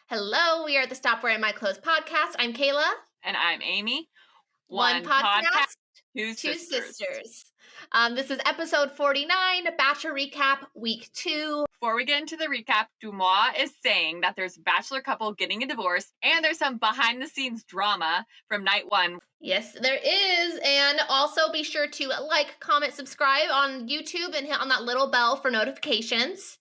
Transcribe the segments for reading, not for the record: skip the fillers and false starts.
Hello, we are the Stop Wearing My Clothes podcast. I'm Kayla. And I'm Amy. One podcast, two sisters. This is episode 49, Bachelor Recap, week 2. Before we get into the recap, Deuxmoi is saying that there's a bachelor couple getting a divorce, and there's some behind-the-scenes drama from night 1. Yes, there is. And also be sure to like, comment, subscribe on YouTube and hit on that little bell for notifications.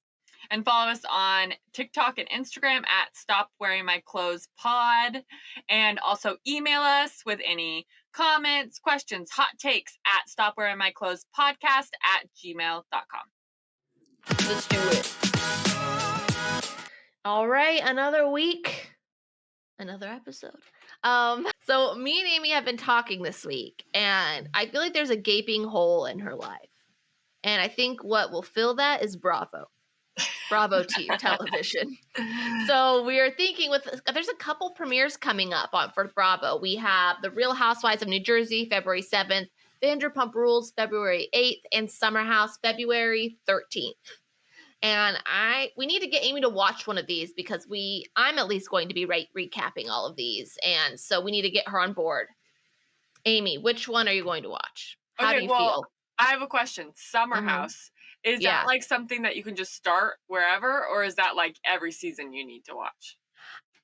And follow us on TikTok and Instagram at Stop Wearing My Clothes Pod. And also email us with any comments, questions, hot takes at stopwearingmyclothespodcast@gmail.com. Let's do it. All right, another week, another episode. So me and Amy have been talking this week, and I feel like there's a gaping hole in her life. And I think what will fill that is Bravo television. So we are thinking there's a couple premieres coming up for Bravo. We have The Real Housewives of New Jersey, February 7th, Vanderpump Rules, February 8th, and Summer House, February 13th. And we need to get Amy to watch one of these because I'm at least going to be recapping all of these. And so we need to get her on board. Amy, which one are you going to watch? How do you feel? I have a question. Summer House. Is that like something that you can just start wherever, or is that like every season you need to watch?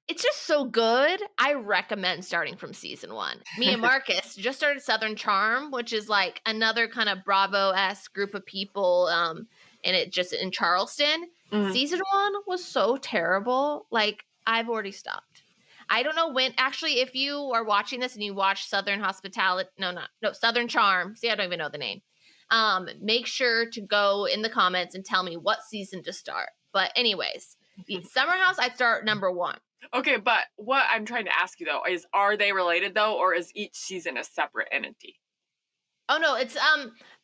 It's just so good. I recommend starting from season 1. Me and Marcus just started Southern Charm, which is like another kind of Bravo-esque group of people, and it just in Charleston. Mm-hmm. Season 1 was so terrible. Like, I've already stopped. I don't know when. Actually, if you are watching this and you watch Southern Charm. See, I don't even know the name. Make sure to go in the comments and tell me what season to start. But anyways, Summer House, I'd start number 1. Okay, but what I'm trying to ask you though is, are they related though, or is each season a separate entity? Oh no, it's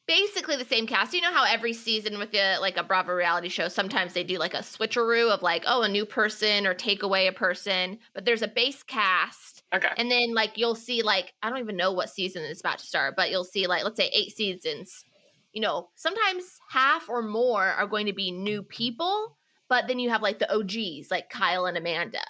basically the same cast. You know how every season with a Bravo reality show, sometimes they do like a switcheroo of like, a new person or take away a person, but there's a base cast. Okay. And then like you'll see like, I don't even know what season is about to start, but you'll see like, let's say 8 seasons. You know, sometimes half or more are going to be new people, but then you have like the OGs, like Kyle and Amanda,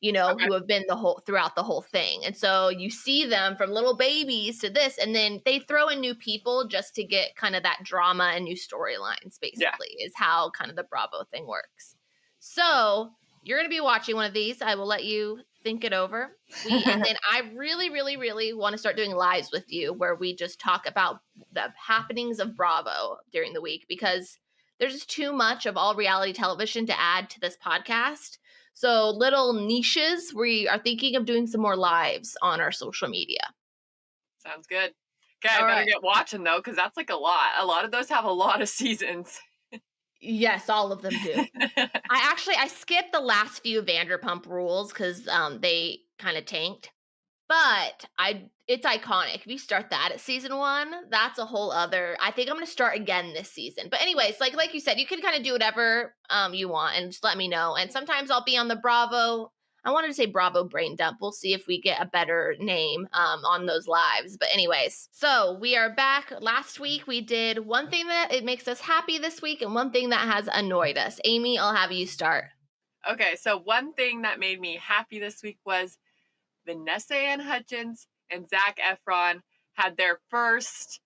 who have been throughout the whole thing. And so you see them from little babies to this, and then they throw in new people just to get kind of that drama and new storylines, basically, is how kind of the Bravo thing works. So you're going to be watching one of these. I will let you think it over. And then I really, really, really want to start doing lives with you where we just talk about the happenings of Bravo during the week, because there's just too much of all reality television to add to this podcast. So little niches, we are thinking of doing some more lives on our social media. Sounds good. Okay, I better get watching though, because that's like a lot. A lot of those have a lot of seasons. Yes, all of them do. I skipped the last few Vanderpump Rules because they kind of tanked. But it's iconic. If you start that at season 1, that's a whole other. I think I'm going to start again this season. But anyways, like you said, you can kind of do whatever you want and just let me know. And sometimes I'll be on the Bravo. I wanted to say Bravo Brain Dump. We'll see if we get a better name on those lives. But anyways, so we are back. Last week we did one thing that it makes us happy this week and one thing that has annoyed us. Amy, I'll have you start. Okay, so one thing that made me happy this week was Vanessa Ann Hudgens and Zac Efron had their first,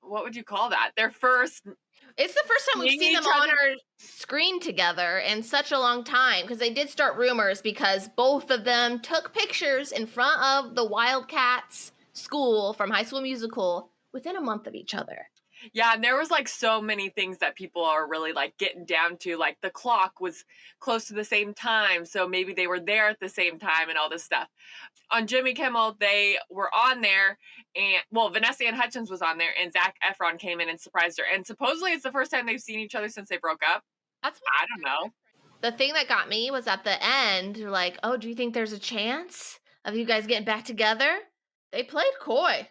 what would you call that? It's the first time we've seen them on our screen together in such a long time, because they did start rumors because both of them took pictures in front of the Wildcats school from High School Musical within a month of each other. Yeah, and there was like so many things that people are really like getting down to, like the clock was close to the same time, so maybe they were there at the same time and all this stuff. On Jimmy Kimmel, they were on there, and Vanessa Ann Hudgens was on there, and Zac Efron came in and surprised her. And supposedly it's the first time they've seen each other since they broke up. I don't know. The thing that got me was at the end, like, oh, do you think there's a chance of you guys getting back together? They played coy.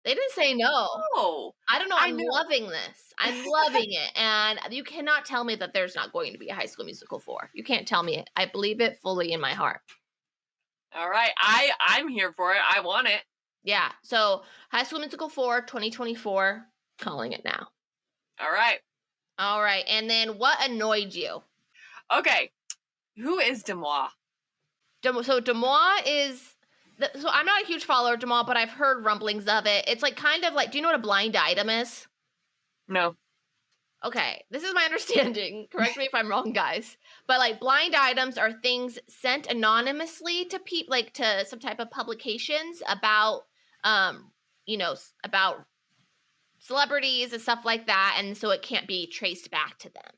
They didn't say no. Oh, I don't know. I'm loving this. I'm loving it. And you cannot tell me that there's not going to be a High School Musical 4. You can't tell me it. I believe it fully in my heart. All right. I'm here for it. I want it. Yeah. So High School Musical 4, 2024, calling it now. All right. All right. And then what annoyed you? Okay. Who is Deuxmoi? So Deuxmoi is so I'm not a huge follower of Deuxmoi, but I've heard rumblings of it. It's like kind of like, do you know what a blind item is? No. Okay, this is my understanding. Correct me if I'm wrong, guys. But like blind items are things sent anonymously to people, like to some type of publications about, about celebrities and stuff like that, and so it can't be traced back to them.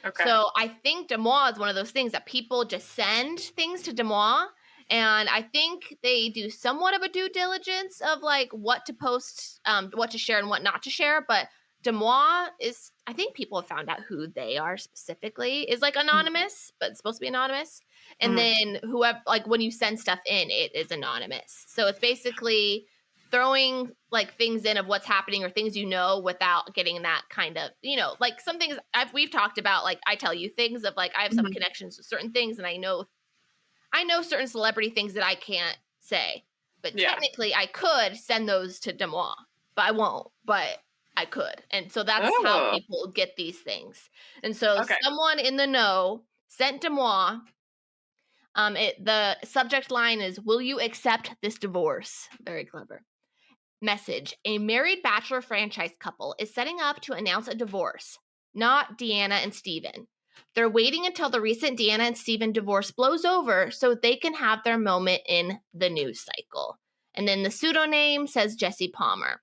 Okay. So I think Deuxmoi is one of those things that people just send things to Deuxmoi, and I think they do somewhat of a due diligence of like what to post, what to share and what not to share. But Deuxmoi is, I think people have found out who they are specifically, is like anonymous, but it's supposed to be anonymous. And then whoever, like when you send stuff in, it is anonymous. So it's basically throwing like things in of what's happening or things without getting that kind of, like some things we've talked about, like I tell you things of like I have some connections with certain things, and I know certain celebrity things that I can't say, but technically I could send those to Deuxmoi, but I won't, but I could. And so that's how people get these things. And so someone in the know sent Deuxmoi. The subject line is, "Will you accept this divorce?" Very clever. Message: a married Bachelor franchise couple is setting up to announce a divorce, not Deanna and Steven. They're waiting until the recent Deanna and Steven divorce blows over so they can have their moment in the news cycle. And then the pseudonym says Jesse Palmer.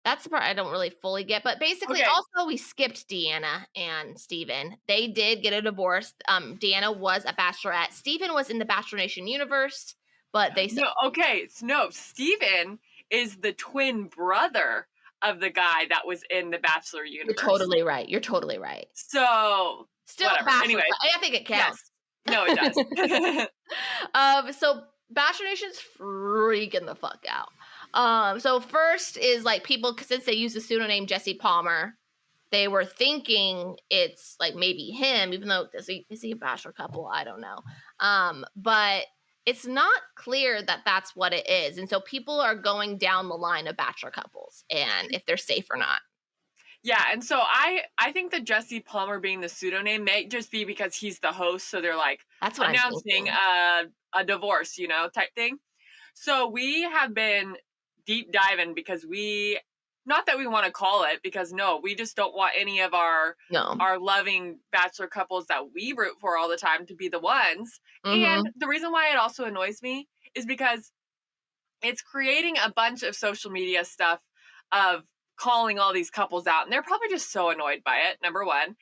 That's the part I don't really fully get, but basically also we skipped Deanna and Steven. They did get a divorce. Deanna was a bachelorette. Steven was in the Bachelor Nation universe, but they No, Steven is the twin brother of the guy that was in the Bachelor universe. You're totally right. So still whatever. Bachelor. Anyway, I think it counts. Yes. No, it does. So Bachelor Nation's freaking the fuck out. So first is like people, since they use the pseudonym Jesse Palmer, they were thinking it's like maybe him, even though is he a bachelor couple? I don't know. But it's not clear that that's what it is. And so people are going down the line of bachelor couples and if they're safe or not. Yeah, and so I think that Jesse Palmer being the pseudonym may just be because he's the host, so they're like that's what announcing a divorce, type thing. So we have been deep diving because not that we want to call it, because no, we just don't want any of our loving bachelor couples that we root for all the time to be the ones. And the reason why it also annoys me is because it's creating a bunch of social media stuff of calling all these couples out, and they're probably just so annoyed by it, number one.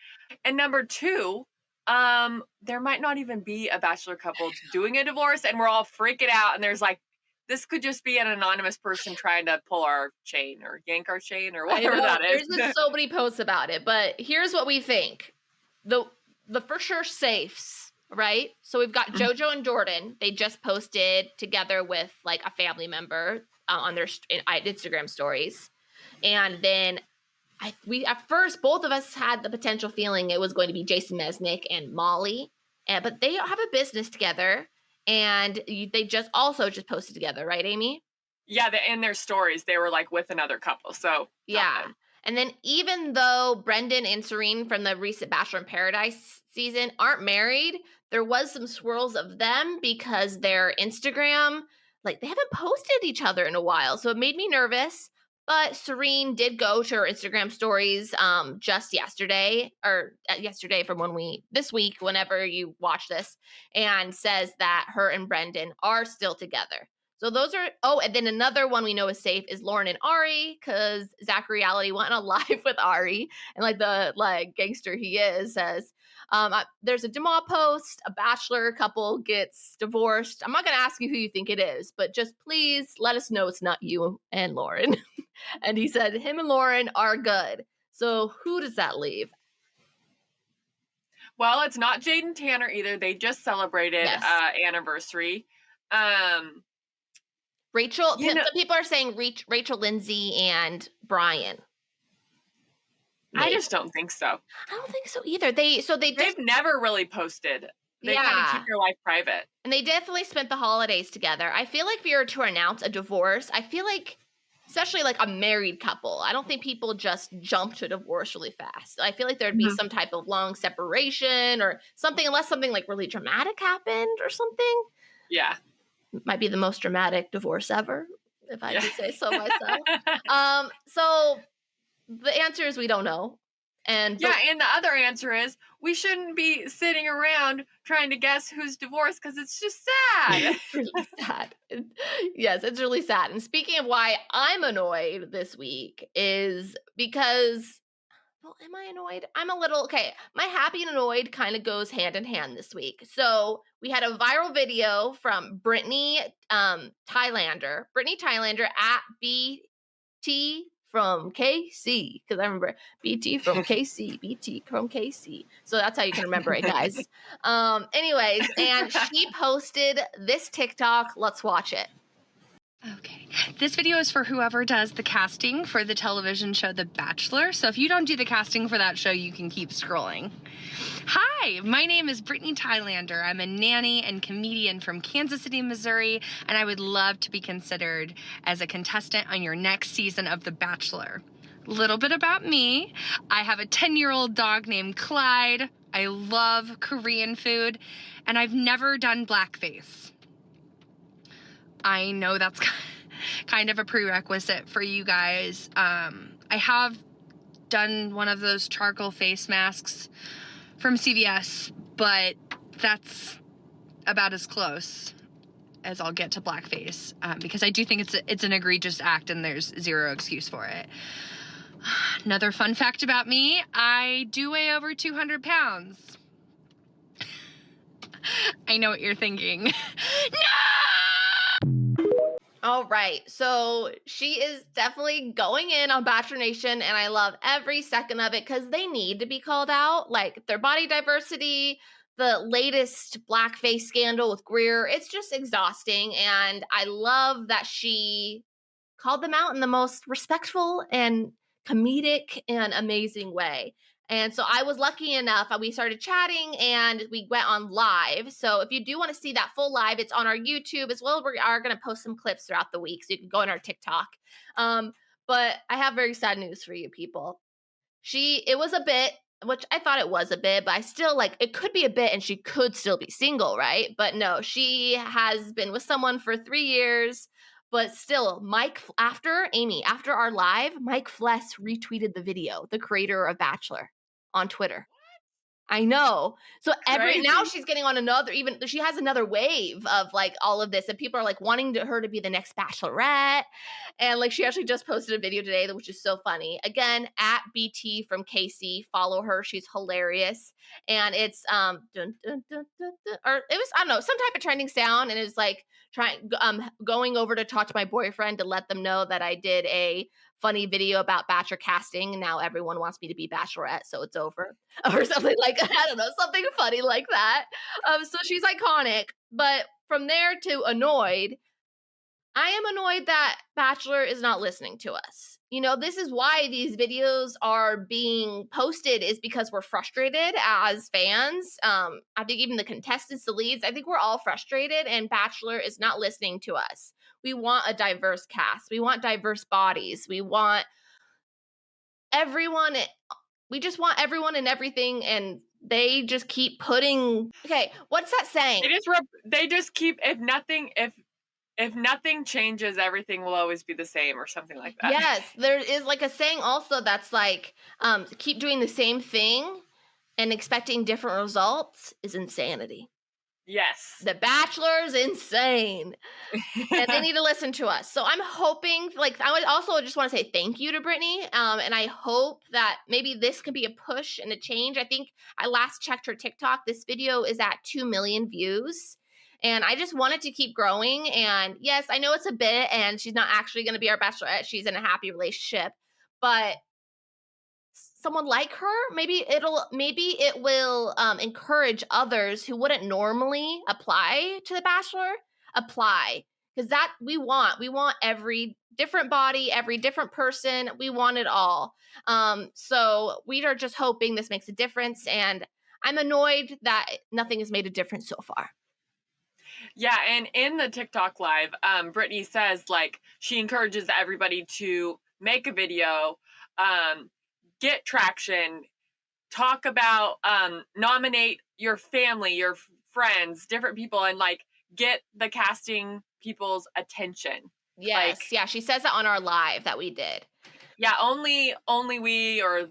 And number two, there might not even be a bachelor couple doing a divorce, and we're all freaking out, and there's like, this could just be an anonymous person trying to pull our chain or yank our chain or whatever that is. There's been so many posts about it, but here's what we think. The for sure safes, right? So we've got JoJo and Jordan. They just posted together with like a family member on their Instagram stories. And then we at first, both of us had the potential feeling it was going to be Jason Mesnick and Molly, but they have a business together. And they just posted together, right, Amy? Yeah, in their stories, they were like with another couple. So yeah. And then even though Brendan and Serene from the recent Bachelor in Paradise season aren't married, there was some swirls of them because their Instagram, like they haven't posted each other in a while. So it made me nervous. But Serene did go to her Instagram stories just yesterday from this week, whenever you watch this, and says that her and Brendan are still together. So those are, and then another one we know is safe is Lauren and Ari, because Zachary Reality went on live with Ari, and like the gangster he is says, there's a Deuxmoi post, a bachelor couple gets divorced. I'm not going to ask you who you think it is, but just please let us know it's not you and Lauren. And he said him and Lauren are good. So who does that leave? Well, it's not Jade and Tanner either. They just celebrated anniversary. Rachel, some people are saying Rachel Lindsay and Brian. Maybe. I just don't think so. I don't think so either. They've never really posted They kind of keep Yeah. their life private. And they definitely spent the holidays together. I feel like if you were to announce a divorce, I feel like, especially like a married couple, I don't think people just jump to divorce really fast. I feel like there'd be Mhm. some type of long separation or something, unless something like really dramatic happened or something. Yeah. Might be the most dramatic divorce ever, if I Yeah. do say so myself. So the answer is we don't know. And Yeah, and the other answer is we shouldn't be sitting around trying to guess who's divorced because it's just sad. it's really sad. Yes, it's really sad. And speaking of why I'm annoyed this week is because, well, am I annoyed? I'm a little, okay. My happy and annoyed kind of goes hand in hand this week. So we had a viral video from Brittany Thailander at BT from KC, because I remember BT from KC, BT from KC. So that's how you can remember it, guys. Anyways, and she posted this TikTok. Let's watch it. Okay. This video is for whoever does the casting for the television show The Bachelor. So if you don't do the casting for that show, you can keep scrolling. Hi, my name is Brittany Thailander. I'm a nanny and comedian from Kansas City, Missouri, and I would love to be considered as a contestant on your next season of The Bachelor. Little bit about me. I have a 10-year-old dog named Clyde. I love Korean food, and I've never done blackface. I know that's kind of a prerequisite for you guys. I have done one of those charcoal face masks from CVS, but that's about as close as I'll get to blackface, because I do think it's an egregious act and there's zero excuse for it. Another fun fact about me, I do weigh over 200 pounds. I know what you're thinking. No! All right. So she is definitely going in on Bachelor Nation, and I love every second of it because they need to be called out. Like their body diversity, the latest blackface scandal with Greer, it's just exhausting. And I love that she called them out in the most respectful and comedic and amazing way. And so I was lucky enough, we started chatting and we went on live. So if you do want to see that full live, it's on our YouTube as well. We are going to post some clips throughout the week, so you can go on our TikTok. But I have very sad news for you people. It was a bit, which I thought it was a bit, but I still like, it could be a bit and she could still be single, right? But no, she has been with someone for 3 years. But still, after our live, Mike Fless retweeted the video, the creator of Bachelor, on Twitter. I know. So now Crazy. she's getting on she has another wave of like all of this, and people are like wanting her to be the next Bachelorette. And like she actually just posted a video today, which is so funny. Again, at BT from KC, follow her. She's hilarious. And it's dun, dun, dun, dun, dun, or it was, I don't know, some type of trending sound, and it was like going over to talk to my boyfriend to let them know that I did a funny video about Bachelor Casting, and now everyone wants me to be Bachelorette, so it's over. Or something like, I don't know, something funny like that. So she's iconic. But from there to annoyed, I am annoyed that Bachelor is not listening to us. This is why these videos are being posted, is because we're frustrated as fans. I think even the contestants, the leads, I think we're all frustrated, and Bachelor is not listening to us. We want a diverse cast. We want diverse bodies. We want everyone. We just want everyone and everything, and they just keep putting. Okay, what's that saying? They just keep if nothing changes, everything will always be the same, or something like that. Yes, there is like a saying also that's like, keep doing the same thing and expecting different results is insanity. Yes. The Bachelor's insane. And they need to listen to us. So I'm hoping, like, I would also just want to say thank you to Brittany. And I hope that maybe this could be a push and a change. I think I last checked her TikTok. This video is at 2 million views. And I just want it to keep growing. And yes, I know it's a bit, and she's not actually going to be our Bachelorette. She's in a happy relationship. But someone like her, maybe it will encourage others who wouldn't normally apply to the Bachelor apply, because that we want every different body, every different person. We want it all. So we are just hoping this makes a difference, and I'm annoyed that nothing has made a difference so far. Yeah, and in the TikTok live, Brittany says like she encourages everybody to make a video, get traction, talk about, nominate your family, your friends, different people, and like get the casting people's attention. Yes, Like, yeah, she says it on our live that we did. yeah, only we or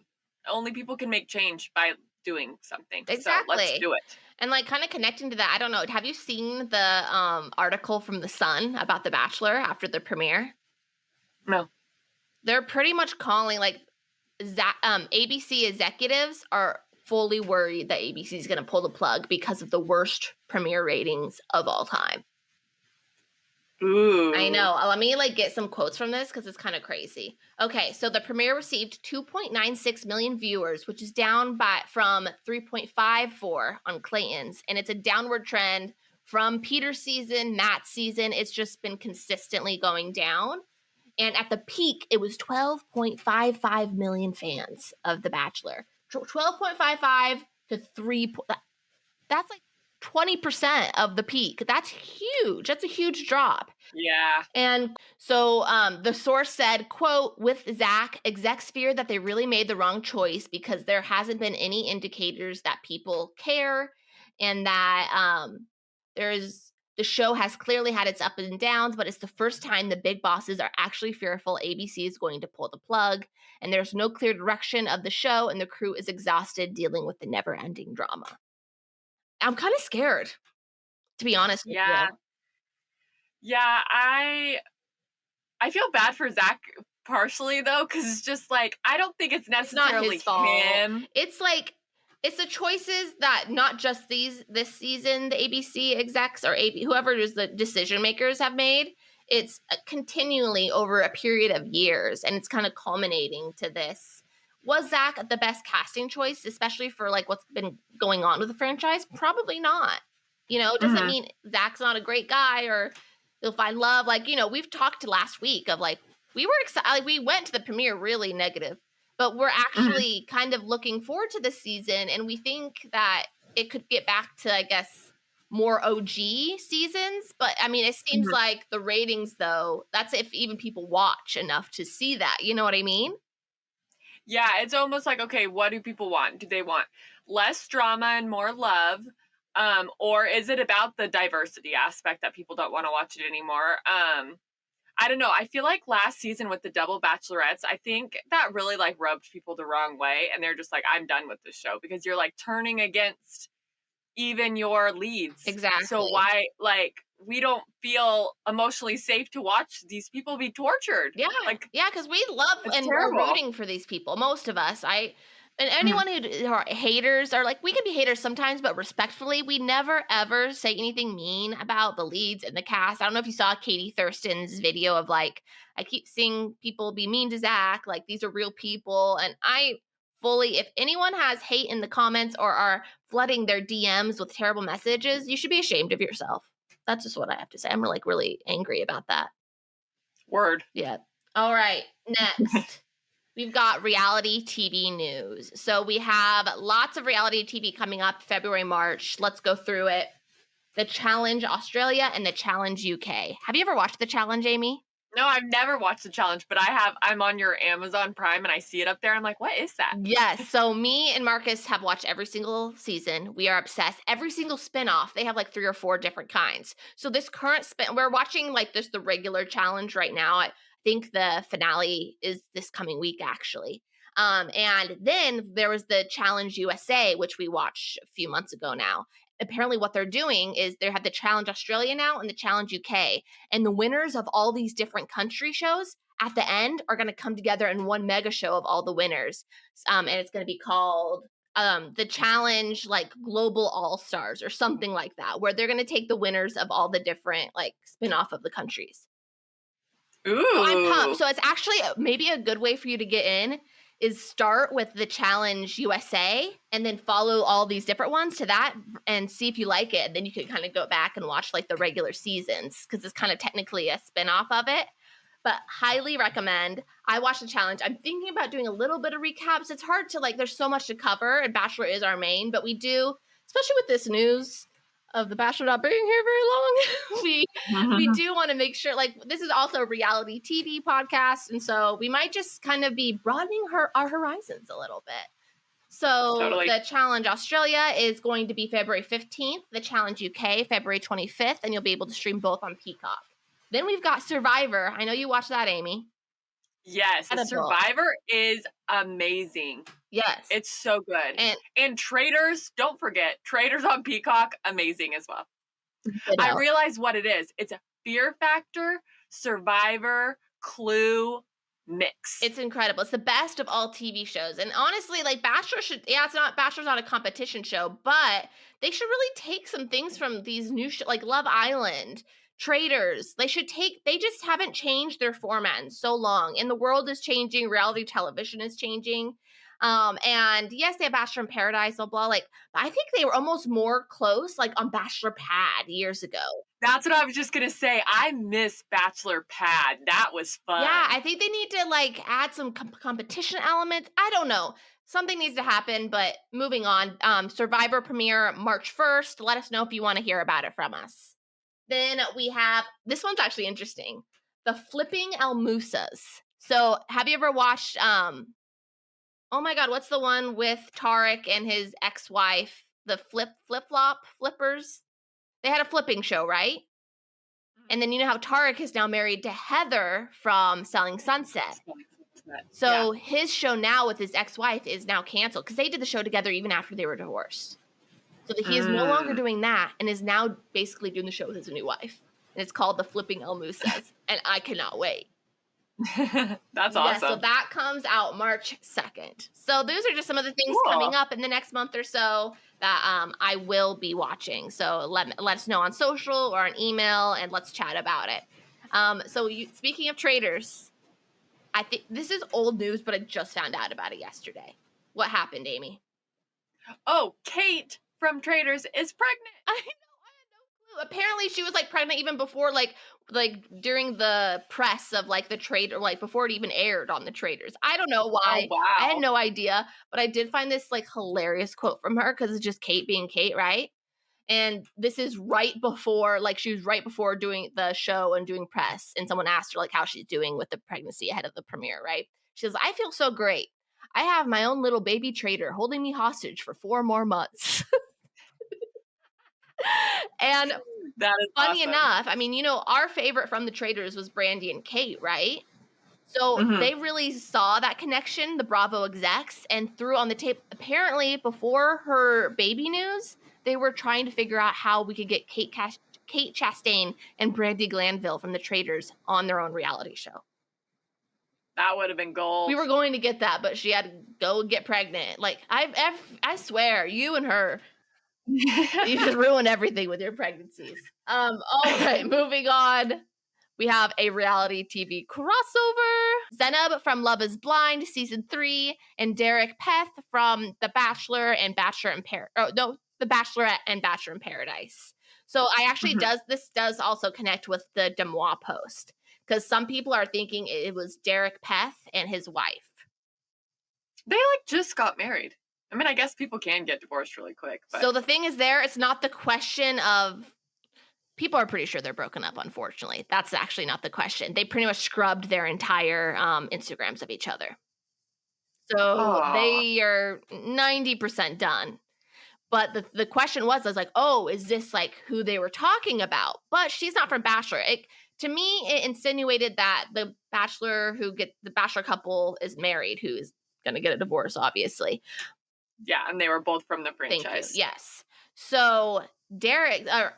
only people can make change by doing something. So let's Exactly. do it. And like kind of connecting to that, I don't know. Have you seen the article from The Sun about The Bachelor after the premiere? No. They're pretty much calling like ABC executives are fully worried that ABC is going to pull the plug because of the worst premiere ratings of all time. Ooh. I know. Let me like get some quotes from this because it's kind of crazy. Okay, so the premiere received 2.96 million viewers, which is down from 3.54 on Clayton's, and it's a downward trend from Peter's season, Matt's season. It's just been consistently going down. And at the peak, it was 12.55 million fans of The Bachelor. 12.55 to 3. That's like 20% of the peak. That's huge. That's a huge drop. Yeah. And so the source said, quote, with Zach, execs fear that they really made the wrong choice because there hasn't been any indicators that people care and that the show has clearly had its ups and downs, but it's the first time the big bosses are actually fearful ABC is going to pull the plug. And there's no clear direction of the show, and the crew is exhausted dealing with the never-ending drama. I'm kind of scared, to be honest with Yeah. you. Yeah, I feel bad for Zach partially though, because it's just like I don't think it's It's not necessarily his fault. him. It's like it's the choices that not just this season the ABC execs or whoever is the decision makers have made. It's continually over a period of years, and it's kind of culminating to this. Was Zach the best casting choice, especially for like what's been going on with the franchise? Probably not. It doesn't mean Zach's not a great guy or he'll find love. Like, we've talked last week of like we were excited. Like, we went to the premiere really negative, but we're actually kind of looking forward to this season, and we think that it could get back to, I guess, more OG seasons. But I mean, it seems like the ratings, though, that's if even people watch enough to see that. You know what I mean? Yeah, it's almost like, okay, what do people want? Do they want less drama and more love? Or is it about the diversity aspect that people don't want to watch it anymore? I don't know. I feel like last season with the double bachelorettes, I think that really like rubbed people the wrong way. And they're just like, I'm done with this show because you're like turning against even your leads. Exactly. So why, like, we don't feel emotionally safe to watch these people be tortured. Yeah. Like, yeah, because we love and we're rooting for these people. Most of us. And anyone who are haters are like, we can be haters sometimes, but respectfully, we never ever say anything mean about the leads and the cast. I don't know if you saw Katie Thurston's video of like, I keep seeing people be mean to Zach. Like, these are real people. And I fully, if anyone has hate in the comments or are flooding their DMs with terrible messages, you should be ashamed of yourself. That's just what I have to say. I'm like really angry about that. Word. Yeah. All right. Next, we've got reality TV news. So we have lots of reality TV coming up February, March. Let's go through it. The Challenge Australia and the Challenge UK. Have you ever watched The Challenge, Amy? No, I've never watched The Challenge, but I'm on your Amazon Prime and I see it up there. I'm like, what is that? Yes. So me and Marcus have watched every single season. We are obsessed. Every single spinoff, they have like 3 or 4 different kinds. So this current we're watching like just the regular challenge right now. I think the finale is this coming week, actually. And then there was the Challenge USA, which we watched a few months ago now. Apparently what they're doing is they have the Challenge Australia now and the Challenge UK. And the winners of all these different country shows at the end are going to come together in one mega show of all the winners. And it's going to be called the Challenge like Global All-Stars or something like that, where they're going to take the winners of all the different like spin-off of the countries. Ooh. So I'm pumped. So it's actually maybe a good way for you to get in is start with the Challenge USA and then follow all these different ones to that and see if you like it. And then you can kind of go back and watch like the regular seasons because it's kind of technically a spinoff of it. but highly recommend. I watched the challenge. I'm thinking about doing a little bit of recaps. It's hard to, like, there's so much to cover, and Bachelor is our main, but we do, especially with this news of the Bachelor not being here very long, we do want to make sure, like, this is also a reality TV podcast, and so we might just kind of be broadening our horizons a little bit. So Totally. the Challenge Australia is going to be February 15th, the Challenge UK February 25th, and you'll be able to stream both on Peacock. Then we've got Survivor. I know you watched that, Amy. Yes, the Incredible. Survivor is amazing. Yes. It's so good. And Traitors, don't forget, Traitors on Peacock, amazing as well. I realize what it is. It's a Fear Factor, Survivor, Clue mix. It's incredible. It's the best of all TV shows. And honestly, like, Bachelor's not a competition show, but they should really take some things from these new like Love Island, Traitors. They just haven't changed their format in so long. And the world is changing, reality television is changing. And yes, they have Bachelor in Paradise, blah, blah. Like, I think they were almost more close, like, on Bachelor Pad years ago. That's what I was just going to say. I miss Bachelor Pad. That was fun. Yeah, I think they need to, like, add some competition elements. I don't know. Something needs to happen, but moving on. Survivor premiere March 1st. Let us know if you want to hear about it from us. Then we have, this one's actually interesting, the Flipping Almusas. So have you ever watched, oh my God, what's the one with Tarek and his ex-wife, the flip-flop flippers? They had a flipping show, right? And then you know how Tarek is now married to Heather from Selling Sunset. So his show now with his ex-wife is now canceled because they did the show together even after they were divorced. So that he is no longer doing that and is now basically doing the show with his new wife. And it's called The Flipping Almusas. And I cannot wait. That's awesome. Yeah, so that comes out March 2nd. So those are just some of the things coming up in the next month or so that I will be watching. So let us know on social or on email, and let's chat about it. Speaking of Traitors, I think this is old news, but I just found out about it yesterday. What happened, Amy? Oh, Kate from Traitors is pregnant. I know. I had no clue. Apparently, she was, like, pregnant even before, like during the press of, like, the Traitor, like, before it even aired on the Traitors. I don't know why. Oh, wow. I had no idea, but I did find this, like, hilarious quote from her because it's just Kate being Kate, right? And this is right before, like, she was right before doing the show and doing press, and someone asked her, like, how she's doing with the pregnancy ahead of the premiere, right? She says, "I feel so great. I have my own little baby traitor holding me hostage for 4 more months." And that is funny awesome. enough, I mean, you know, our favorite from the Traitors was Brandy and Kate, right? So they really saw that connection, the Bravo execs, and threw on the tape. Apparently, before her baby news, they were trying to figure out how we could get Kate Chastain and Brandy Glanville from the Traitors on their own reality show. That would have been gold. We were going to get that, but she had to go get pregnant. Like, I swear, you and her, you just ruin everything with your pregnancies. All right, moving on. We have a reality TV crossover. Zainab from Love is Blind season 3 and Derek Peth from The Bachelor and The Bachelorette and Bachelor in Paradise. So I actually this does also connect with the Deuxmoi post because some people are thinking it was Derek Peth and his wife. They, like, just got married. I mean, I guess people can get divorced really quick. But. So the thing is it's not the question of, people are pretty sure they're broken up, unfortunately. That's actually not the question. They pretty much scrubbed their entire Instagrams of each other. So they are 90% done. But the question was, I was like, oh, is this, like, who they were talking about? But she's not from Bachelor. To me, it insinuated that the Bachelor the Bachelor couple is married, who is going to get a divorce, obviously. Yeah, and they were both from the franchise. Thank you. Yes. So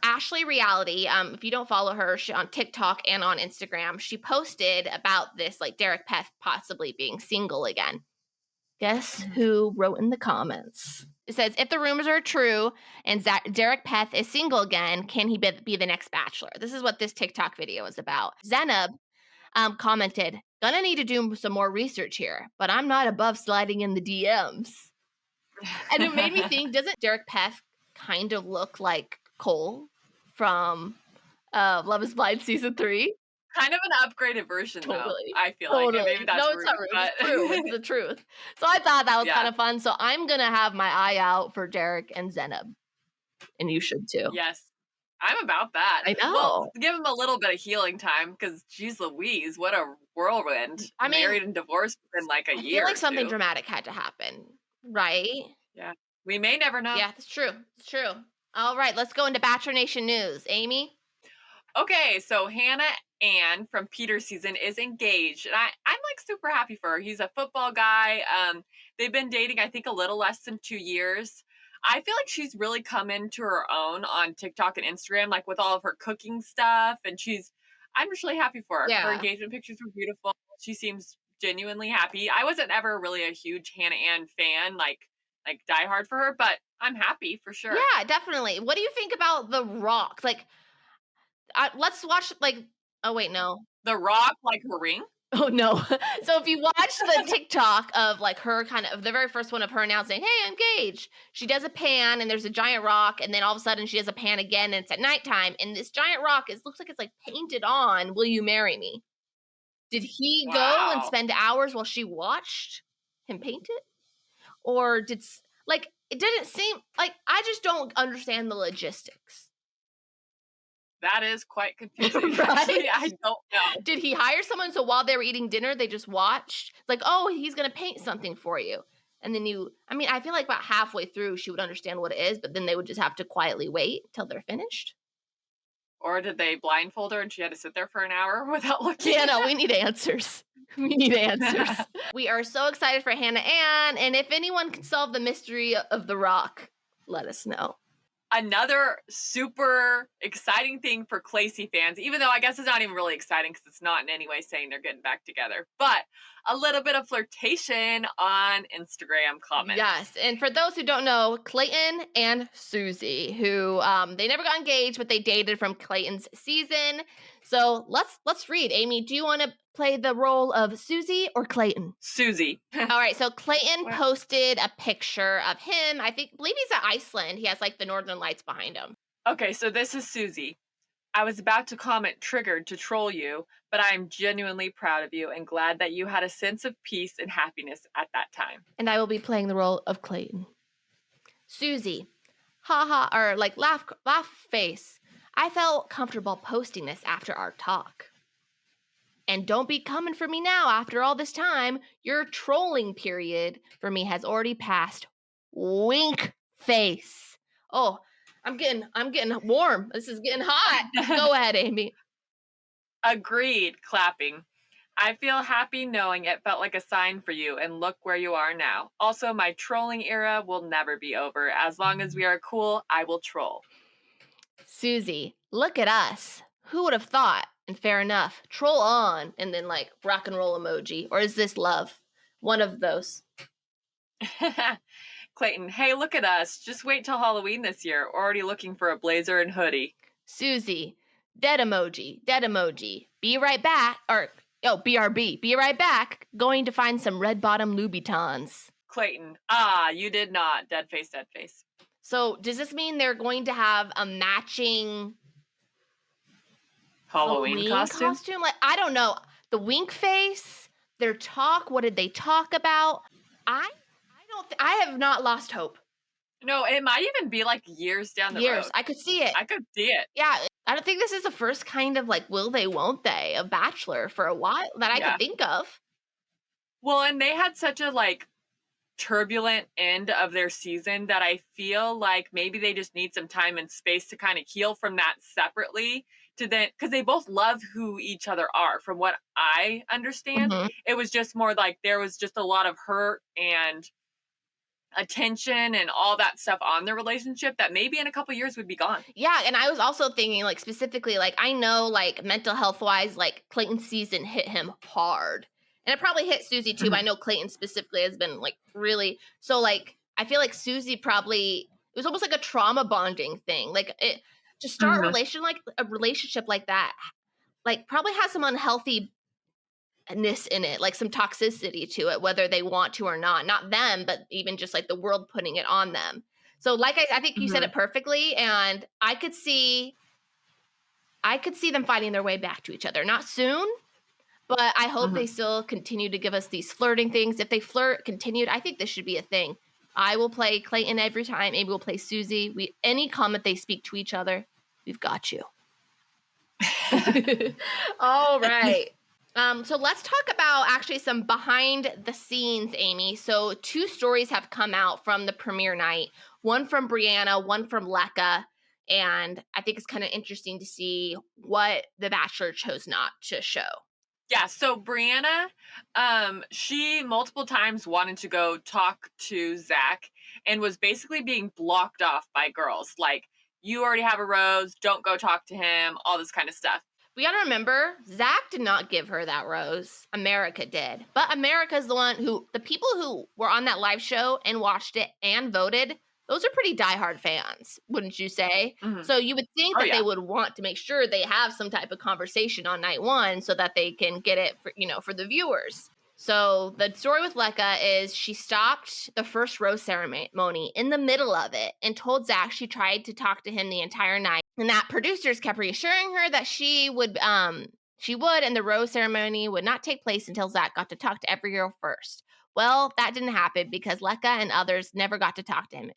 Ashley Reality, if you don't follow her, she on TikTok and on Instagram, she posted about this, like, Derek Peth possibly being single again. Guess who wrote in the comments? It says, if the rumors are true and Derek Peth is single again, can he be the next Bachelor? This is what this TikTok video is about. Zainab commented, gonna need to do some more research here, but I'm not above sliding in the DMs. And it made me think, doesn't Derek Peth kind of look like Cole from Love is Blind season 3? Kind of an upgraded version, though. Totally. I feel like, and maybe that's No, rude, it's not rude. but It's true. It's the truth. So I thought that was Yeah. kind of fun. So I'm gonna have my eye out for Derek and Zenab, and you should too. yes, I'm about that. I know. Well, give him a little bit of healing time because, geez Louise, what a whirlwind! I mean, Married and divorced within like a I year feel like or something two. dramatic had to happen, right? Yeah, we may never know. Yeah, that's true. It's true. All right, let's go into Bachelor Nation news. Amy? Okay, so Hannah Ann from Peter's season is engaged, and I'm like super happy for her. He's a football guy. They've been dating, I think, a little less than 2 years. I feel like she's really come into her own on TikTok and Instagram, like with all of her cooking stuff, and I'm just really happy for her. Her Yeah. engagement pictures were beautiful. She seems genuinely happy. I wasn't ever really a huge Hannah Ann fan, like diehard for her, but I'm happy for sure. Yeah, definitely. What do you think about The Rock? Like, let's watch, like, oh, wait, no. The Rock, like her ring. Oh, no. So if you watch the TikTok of, like, her kind of, the very first one of her announcing, hey, I'm engaged, she does a pan and there's a giant rock, and then all of a sudden she does a pan again and it's at nighttime, and this giant rock looks like it's, like, painted on, will you marry me? Did he go and Wow. spend hours while she watched him paint it? Or like, it didn't seem, like, I just don't understand the logistics. That is quite confusing. Right? Actually, I don't know. Did he hire someone so while they were eating dinner, they just watched? Like, oh, he's going to paint something for you. And then I feel like about halfway through, she would understand what it is, but then they would just have to quietly wait till they're finished. Or did they blindfold her and she had to sit there for an hour without looking? Yeah, no, we need answers. We need answers. We are so excited for Hannah Ann, and if anyone can solve the mystery of The Rock, let us know. Another super exciting thing for Clacy fans, even though I guess it's not even really exciting because it's not in any way saying they're getting back together, but a little bit of flirtation on Instagram comments. Yes, and for those who don't know, Clayton and Susie, who they never got engaged, but they dated from Clayton's season. So let's read. Amy, do you want to play the role of Susie or Clayton? Susie. All right, so Clayton Wow. posted a picture of him. Believe he's at Iceland. He has like the Northern Lights behind him. Okay, so this is Susie. I was about to comment triggered to troll you, but I am genuinely proud of you and glad that you had a sense of peace and happiness at that time. And I will be playing the role of Clayton. Susie, haha, or like laugh face. I felt comfortable posting this after our talk. And don't be coming for me now after all this time. Your trolling period for me has already passed. Wink face. Oh, I'm getting warm. This is getting hot. Go ahead, Amy. Agreed, clapping. I feel happy knowing it felt like a sign for you, and look where you are now. Also, my trolling era will never be over. As long as we are cool, I will troll. Susie, look at us. Who would have thought? And fair enough. Troll on, and then like rock and roll emoji. Or is this love? One of those. Clayton, hey, look at us. Just wait till Halloween this year. Already looking for a blazer and hoodie. Susie, dead emoji, dead emoji. Be right back. BRB. Be right back. Going to find some red bottom Louboutins. Clayton, you did not. Dead face, dead face. So does this mean they're going to have a matching Halloween costume? Like, I don't know. The wink face, their talk, what did they talk about? I have not lost hope. No, it might even be like years down the road. I could see it. I could see it. Yeah, I don't think this is the first kind of like will they, won't they of Bachelor for a while that I could think of. Well, and they had such a like turbulent end of their season that I feel like maybe they just need some time and space to kind of heal from that separately to then, because they both love who each other are. From what I understand, it was just more like there was just a lot of hurt and attention and all that stuff on their relationship that maybe in a couple years would be gone. Yeah, and I was also thinking like specifically like I know like mental health wise like Clayton's season hit him hard. And it probably hit Susie too, but I know Clayton specifically has been like really so like I feel like Susie probably it was almost like a trauma bonding thing. Like it to start a relationship like that like probably has some unhealthiness in it, like some toxicity to it, whether they want to or not. Not them, but even just like the world putting it on them. So like I think you said it perfectly, and I could see I could see them finding their way back to each other. Not soon, but I hope they still continue to give us these flirting things. If they flirt continued, I think this should be a thing. I will play Clayton every time. Amy will play Susie. Any comment they speak to each other, we've got you. All right. So let's talk about actually some behind the scenes, Amy. So 2 stories have come out from the premiere night. One from Brianna, one from Lekka. And I think it's kind of interesting to see what The Bachelor chose not to show. Yeah, so Brianna, she multiple times wanted to go talk to Zach and was basically being blocked off by girls. Like, you already have a rose, don't go talk to him, all this kind of stuff. We gotta remember, Zach did not give her that rose. America did. But America's the one who, the people who were on that live show and watched it and voted, those are pretty diehard fans, wouldn't you say? Mhm. So you would think that yeah. they would want to make sure they have some type of conversation on night 1 so that they can get it for, for the viewers. So the story with Lekka is she stopped the first rose ceremony in the middle of it and told Zach she tried to talk to him the entire night, and that producers kept reassuring her that she would, and the rose ceremony would not take place until Zach got to talk to every girl first. Well, that didn't happen because Lekka and others never got to talk to him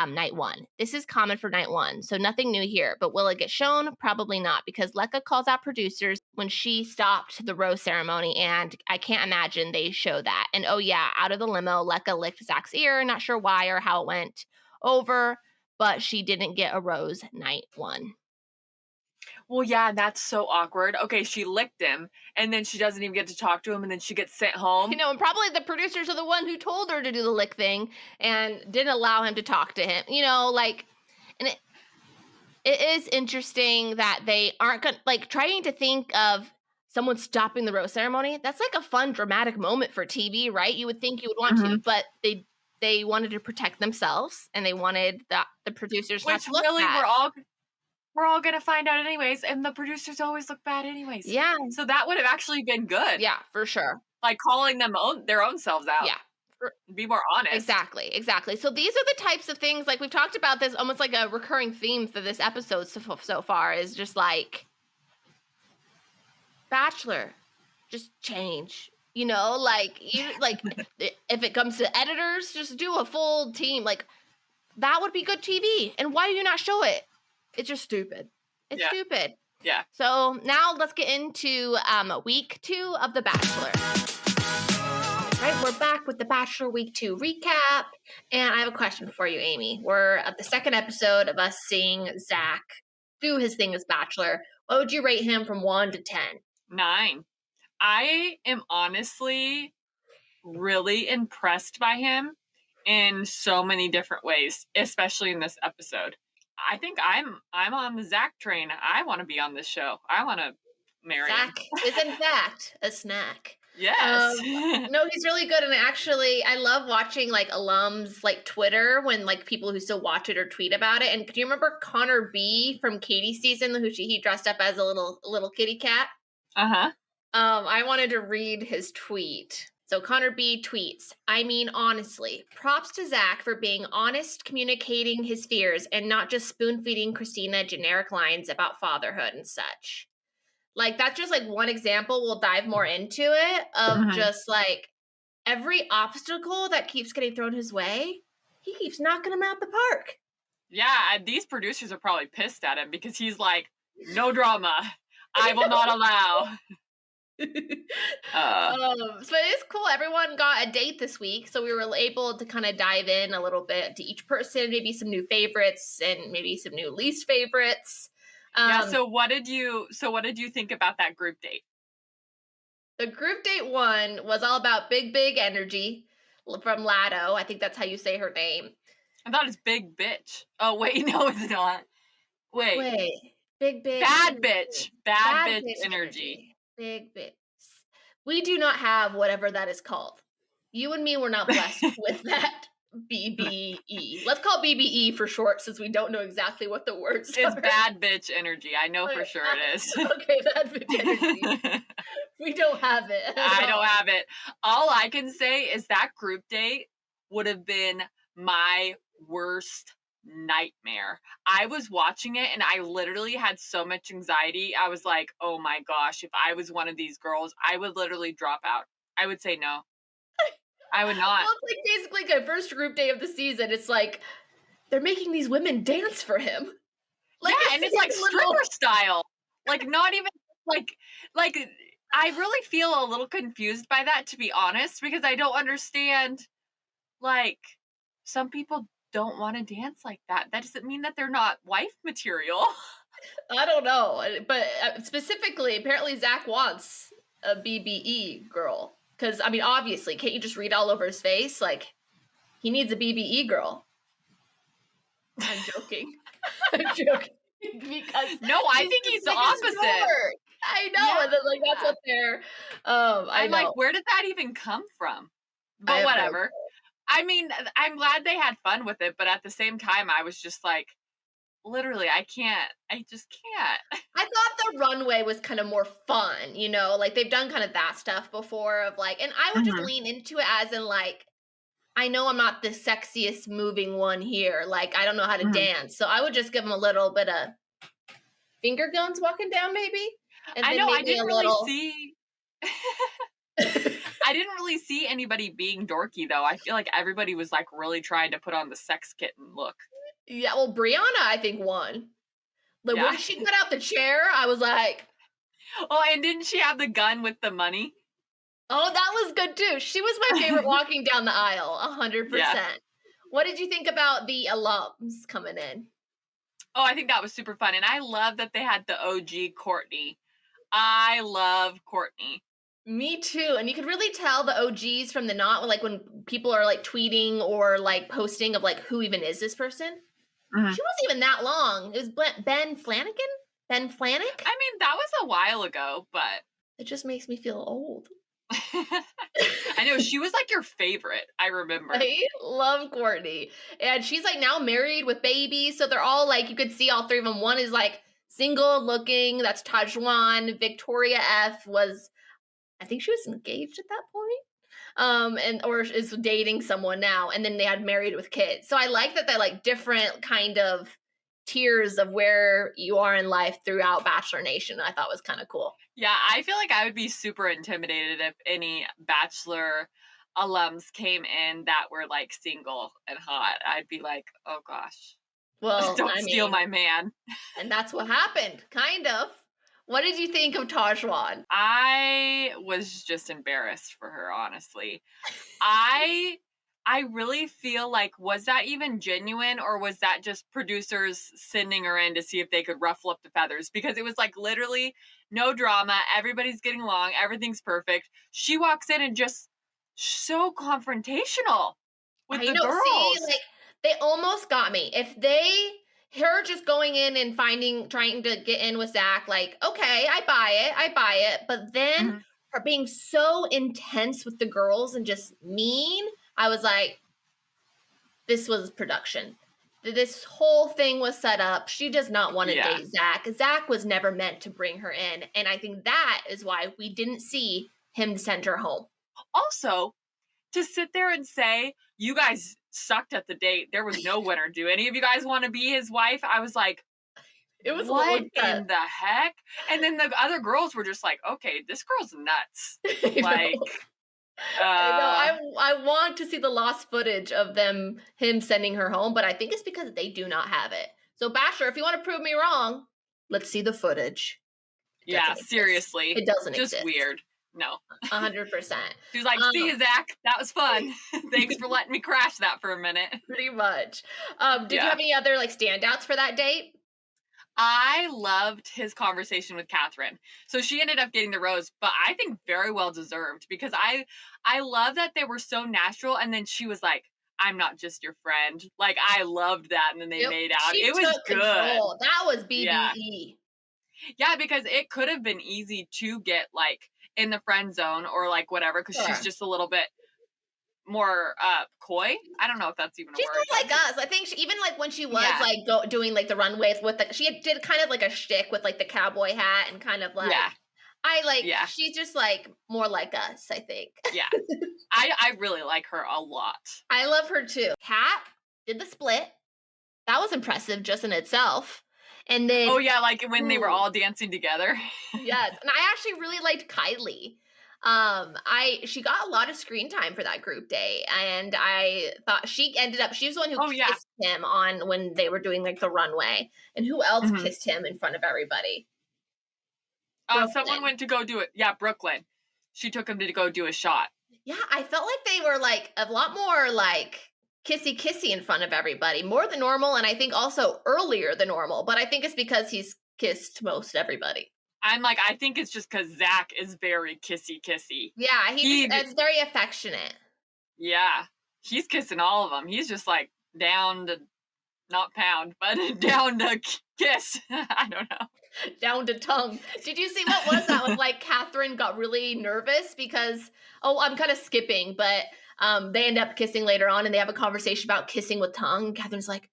night 1. This is common for night 1, so nothing new here. But will it get shown? Probably not, because Lekka calls out producers when she stopped the rose ceremony, and I can't imagine they show that. And oh yeah, out of the limo, Lekka licked Zach's ear. Not sure why or how it went over, but she didn't get a rose night 1. Well, yeah, that's so awkward. Okay, she licked him, and then she doesn't even get to talk to him, and then she gets sent home. And probably the producers are the one who told her to do the lick thing and didn't allow him to talk to him. And it is interesting that they aren't going to, trying to think of someone stopping the rose ceremony. That's like a fun, dramatic moment for TV, right? You would think you would want to, but they wanted to protect themselves, and they wanted the producers not Which to look really, bad. we're all gonna find out anyways, and the producers always look bad anyways. Yeah. So that would have actually been good. Yeah, for sure. Like calling them their own selves out. Yeah. Be more honest. Exactly. So these are the types of things, like we've talked about this, almost like a recurring theme for this episode so far, is just like, Bachelor, just change. If it comes to editors, just do a full team. Like, that would be good TV. And why do you not show it? It's just stupid. It's stupid. Yeah. So now let's get into week 2 of The Bachelor. Right, we're back with The Bachelor Week 2 recap. And I have a question for you, Amy. We're at the 2nd episode of us seeing Zach do his thing as Bachelor. What would you rate him from 1 to 10? 9. I am honestly really impressed by him in so many different ways, especially in this episode. I think I'm on the Zach train. I want to be on this show. I want to marry him. Zach is in fact a snack. Yes. No, he's really good. And actually, I love watching alums Twitter when people who still watch it or tweet about it. And do you remember Connor B from Katie's season, who he dressed up as a little kitty cat? Uh-huh. I wanted to read his tweet. So Connor B tweets, I mean, honestly, props to Zach for being honest, communicating his fears, and not just spoon-feeding Christina generic lines about fatherhood and such. That's just one example. We'll dive more into it of just every obstacle that keeps getting thrown his way, he keeps knocking them out the park. Yeah, these producers are probably pissed at him because he's like, no drama. I will not allow. So it is cool. Everyone got a date this week, so we were able to kind of dive in a little bit to each person, maybe some new favorites and maybe some new least favorites. So what did you think about that group date? The group date 1 was all about big energy from Lado. I think that's how you say her name. I thought it's big bitch. Oh wait, no, it's not. Wait. Big bad bitch. Bad bitch energy. Big bitch. We do not have whatever that is called. You and me were not blessed with that. BBE. Let's call BBE for short, since we don't know exactly what the words are. It's bad bitch energy. I know for sure it is. Okay, bad bitch energy. We don't have it. I don't have it. All I can say is that group date would have been my worst nightmare. I was watching it and I literally had so much anxiety. I was like, oh my gosh, if I was one of these girls, I would literally drop out. I would say no. I would not. Well, it's like basically the first group day of the season. It's like they're making these women dance for him. Like Yeah, and it's like stripper style. Like not even like I really feel a little confused by that, to be honest, because I don't understand, like, some people don't want to dance like that. That doesn't mean that they're not wife material. I don't know, but specifically, apparently Zach wants a BBE girl. Because, I mean, obviously, can't you just read all over his face? Like, he needs a BBE girl. I'm joking. I'm joking. Because No, I think he's the opposite. dork. I know. Yeah. And then, like, that's what they're, I I'm know. like, where did that even come from? I But have no whatever. I mean, I'm glad they had fun with it, but at the same time, I was just like, literally, I just can't. I thought the runway was kind of more fun, you know, like they've done kind of that stuff before of like, and I would just Mhm. lean into it as in like, I know I'm not the sexiest moving one here. Like, I don't know how to Mhm. dance. So I would just give them a little bit of finger guns walking down, maybe. And I then know, I maybe didn't a really little. see I didn't really see anybody being dorky though. I feel like everybody was like really trying to put on the sex kitten look. Yeah, well, Brianna, I think, won. Like, Yeah. when she got out the chair, I was like, Oh, and didn't she have the gun with the money? oh, that was good too. She was my favorite walking down the aisle, 100%. Yeah. What did you think about the alums coming in? Oh, I think that was super fun. And I love that they had the OG Courtney. I love Courtney. Me too. And you could really tell the OGs from the not, like when people are like tweeting or like posting of like, who even is this person? Mhm. She wasn't even that long. It was Ben Flanagan? Ben Flanick? I mean, that was a while ago, but It just makes me feel old. I know she was like your favorite. I remember. I love Courtney. And she's like now married with babies. So they're all like, you could see all three of them. One is like single looking. That's Tajwan. Victoria F was, I think she was engaged at that point. And or is dating someone now, and then they had married with kids. So I like that they're like different kind of tiers of where you are in life throughout Bachelor Nation. I thought was kind of cool. Yeah, I feel like I would be super intimidated if any Bachelor alums came in that were like single and hot. I'd be like, oh gosh, Well, don't I steal mean, my man. and that's what happened, kind of. What did you think of Tajwan? I was just embarrassed for her, honestly. I I really feel like, was that even genuine, or was that just producers sending her in to see if they could ruffle up the feathers? Because it was like literally no drama, everybody's getting along, everything's perfect. She walks in and just so confrontational with I the know. See, girls. like they almost got me. If they her just going in and trying to get in with Zach, like, okay, I buy it. But then Mhm. her being so intense with the girls and just mean, I was like, this was production. This whole thing was set up. She does not want to Yeah. date Zach. Zach was never meant to bring her in. And I think that is why we didn't see him send her home. Also, to sit there and say, you guys sucked at the date, there was no winner. Do any of you guys want to be his wife? I was like, It was a what little in the heck? And then the other girls were just like, okay, this girl's nuts. I know. Like, I know. I want to see the lost footage of him sending her home, but I think it's because they do not have it. So Bachelor, if you want to prove me wrong, let's see the footage. It yeah, doesn't exist. seriously. It doesn't Just exist. weird. No. 100%. She was like, see you, Zach. That was fun. Thanks for letting me crash that for a minute. Pretty much. Did you Yeah. have any other like standouts for that date? I loved his conversation with Catherine. So she ended up getting the rose, but I think very well deserved, because I love that they were so natural, and then she was like, I'm not just your friend. Like, I loved that, and then they made out. She It was took good. control. That was Yeah. BBE. Yeah, because it could have been easy to get like in the friend zone or like whatever, because Sure. she's just a little bit more coy. I don't know if that's even a She's word. not like us. I think even like when she was Yeah. like doing like the runways with like she did kind of like a shtick with like the cowboy hat and kind of like Yeah. Yeah. She's just like more like us, I think. Yeah. I really like her a lot. I love her too. Kat did the split. That was impressive just in itself. And then Oh yeah, like when they were ooh, all dancing together. yes, and I actually really liked Kylie. She got a lot of screen time for that group day, and I thought she was the one who Oh yeah. kissed him on when they were doing like the runway. And who else Mhm. kissed him in front of everybody? Someone Brooklyn. went to go do it. Yeah, Brooklyn. She took him to go do a shot. Yeah, I felt like they were like a lot more like kissy kissy in front of everybody, more than normal, and I think also earlier than normal. But I think it's because he's kissed most everybody. I'm like, I think it's just because Zach is very kissy kissy. Yeah, He, it's very affectionate. yeah, he's kissing all of them. He's just like down to not pound, but down to kiss. I don't know. Down to tongue. Did you see what was that? Was like Catherine got really nervous because I'm kind of skipping, but they end up kissing later on, and they have a conversation about kissing with tongue. Catherine's like,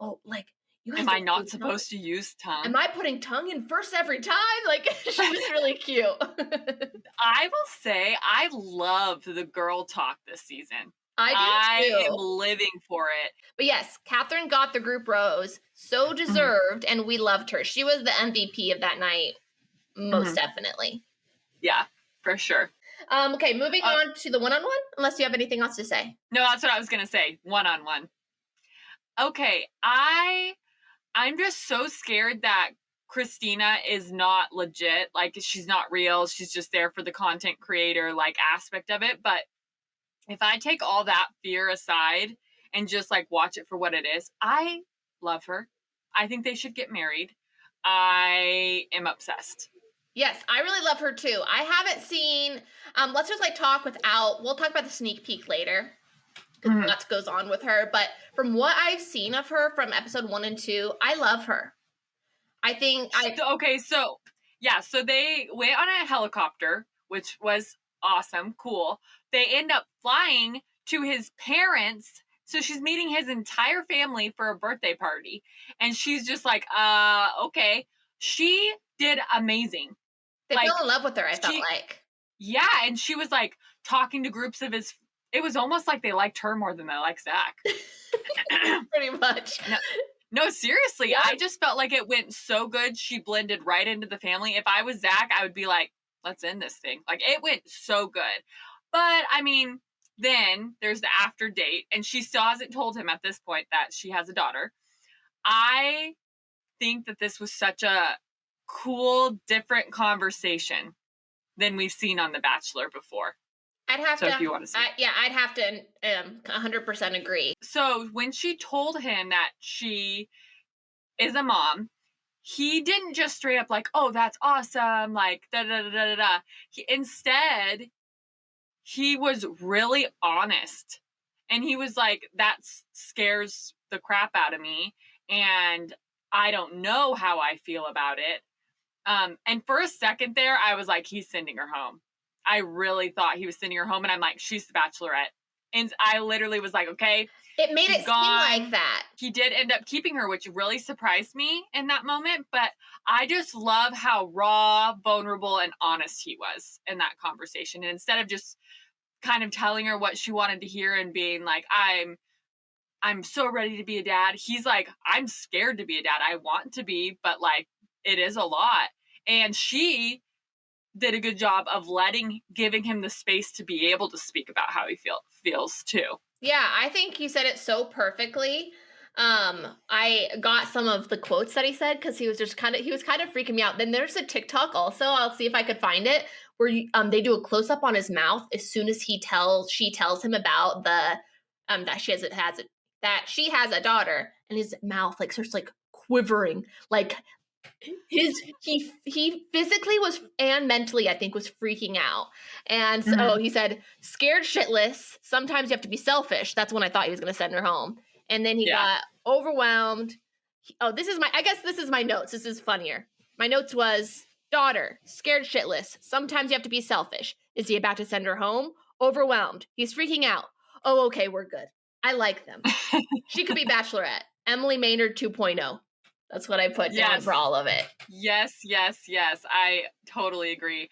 "Oh, like you guys Am I don't not do tongue? supposed to use tongue? Am I putting tongue in first every time?" Like she was really cute. I will say I love the girl talk this season. I I do am too. living for it. But yes, Catherine got the group rose, so deserved, and we loved her. She was the MVP of that night, most definitely. Yeah, for sure. Okay, moving on to the one-on-one, unless you have anything else to say. No, that's what I was gonna say. One-on-one. Okay, I'm just so scared that Christina is not legit. Like she's not real. She's just there for the content creator like aspect of it. But if I take all that fear aside and just like watch it for what it is, I love her. I think they should get married. I am obsessed. Yes, I really love her too. I haven't seen let's just like we'll talk about the sneak peek later. Because lots goes on with her. But from what I've seen of her from episode 1 and 2, I love her. I think so they went on a helicopter, which was awesome, cool. They end up flying to his parents. So she's meeting his entire family for a birthday party. And she's just like, okay. She did amazing. they like, fell in love with her, I felt like. Yeah, and she was like talking to groups of his. It was almost like they liked her more than they liked Zach. Pretty much. No, seriously, Yeah. I just felt like it went so good. She blended right into the family. If I was Zach, I would be like, let's end this thing. Like, it went so good. But, I mean, then there's the after date, and she still hasn't told him at this point that she has a daughter. I think that this was such a cool, different conversation than we've seen on The Bachelor before. I'd have If you want to see. I'd have to 100% agree. So when she told him that she is a mom, he didn't just straight up like, oh, that's awesome, like da da da da da. Instead, he was really honest, and he was like, that scares the crap out of me, and I don't know how I feel about it. And for a second there, I was like, he's sending her home. I really thought he was sending her home, and I'm like, she's the Bachelorette. And I literally was like, okay. It made it gone. seem like that. He did end up keeping her, which really surprised me in that moment. But I just love how raw, vulnerable, and honest he was in that conversation. And instead of just kind of telling her what she wanted to hear and being like, I'm so ready to be a dad. He's like, I'm scared to be a dad. I want to be, but like, it is a lot. And she did a good job of giving him the space to be able to speak about how he feels too. Yeah, I think he said it so perfectly. I got some of the quotes that he said because he was kind of freaking me out. Then there's a TikTok also. I'll see if I could find it where they do a close up on his mouth as soon as she tells him about the that she has a daughter, and his mouth like starts like quivering, like he physically was and mentally I think was freaking out. And so he said, scared shitless, sometimes you have to be selfish. That's when I thought he was going to send her home. And then he got overwhelmed. This is my notes. This is funnier. My notes was, daughter, scared shitless, sometimes you have to be selfish. Is he about to send her home? Overwhelmed, he's freaking out. Oh, okay, we're good. I like them. She could be Bachelorette. Emily Maynard 2.0. That's what I put down for all of it. Yes. I totally agree.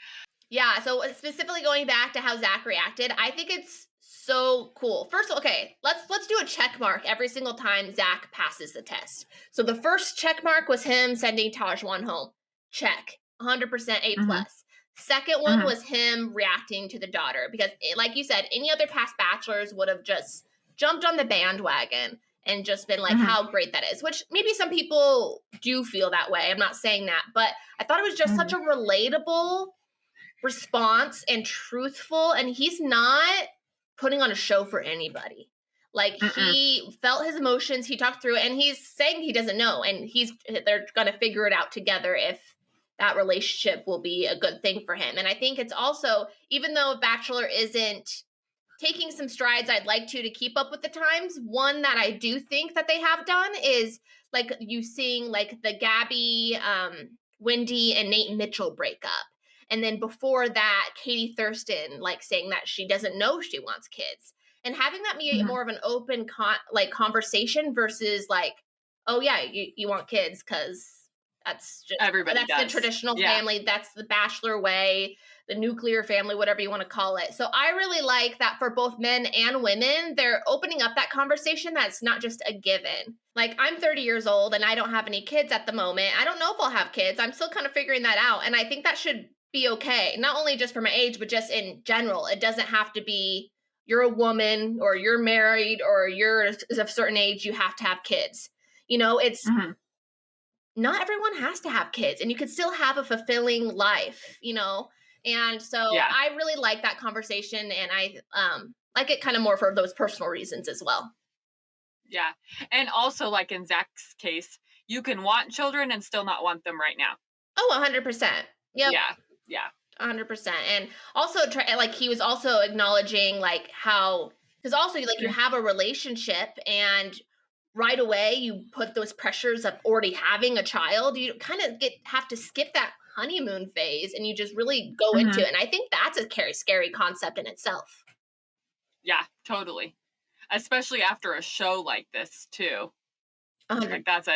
Yeah, so specifically going back to how Zach reacted, I think it's So cool. First, okay, let's do a check mark every single time Zach passes the test. So the first check mark was him sending Tajwan home. Check. 100% A Mhm. plus. Second one Mhm. was him reacting to the daughter because, like you said, any other past bachelors would have just jumped on the bandwagon and just been like, Mhm. how great that is, which maybe some people do feel that way. I'm not saying that, but I thought it was just such a relatable response and truthful, and he's not putting on a show for anybody. Like Mm-mm. he felt his emotions, he talked through it, and he's saying he doesn't know, and they're gonna figure it out together if that relationship will be a good thing for him. And I think it's also, even though Bachelor isn't taking some strides I'd like to keep up with the times, one that I do think that they have done is like you seeing like the Gabby, Wendy, and Nate Mitchell breakup. And then before that, Katie Thurston like saying that she doesn't know she wants kids, and having that be Mhm. more of an open conversation versus like, oh yeah, you want kids because Everybody that's the does. traditional Yeah. family, that's the Bachelor way, the nuclear family, whatever you want to call it. So I really like that for both men and women, they're opening up that conversation that's not just a given. Like, I'm 30 years old and I don't have any kids at the moment. I don't know if I'll have kids. I'm still kind of figuring that out. And I think that should be okay, not only just for my age, but just in general. It doesn't have to be you're a woman or you're married or you're of a certain age, you have to have kids. It's Mhm. not everyone has to have kids, and you can still have a fulfilling life. And so Yeah. I really like that conversation, and I like it kind of more for those personal reasons as well. Yeah. And also, like in Zach's case, you can want children and still not want them right now. Oh, 100%. Yep. Yeah. Yeah. 100%. And also like he was also acknowledging like how, because also like you have a relationship and right away you put those pressures of already having a child, you kind of have to skip that honeymoon phase and you just really go into Mhm. it. And I think that's a scary concept in itself. Yeah, totally. Especially after a show like this too. 100. Like that's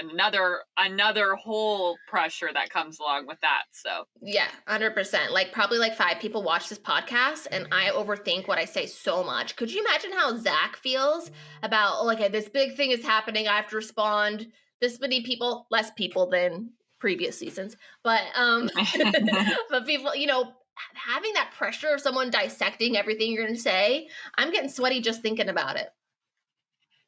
another whole pressure that comes along with that. So Yeah, 100%. Like probably like 5 people watch this podcast and I overthink what I say so much. Could you imagine how Zach feels about, oh, okay, this big thing is happening. I have to respond. This many people, less people than previous seasons, but but people, having that pressure of someone dissecting everything you're going to say, I'm getting sweaty just thinking about it.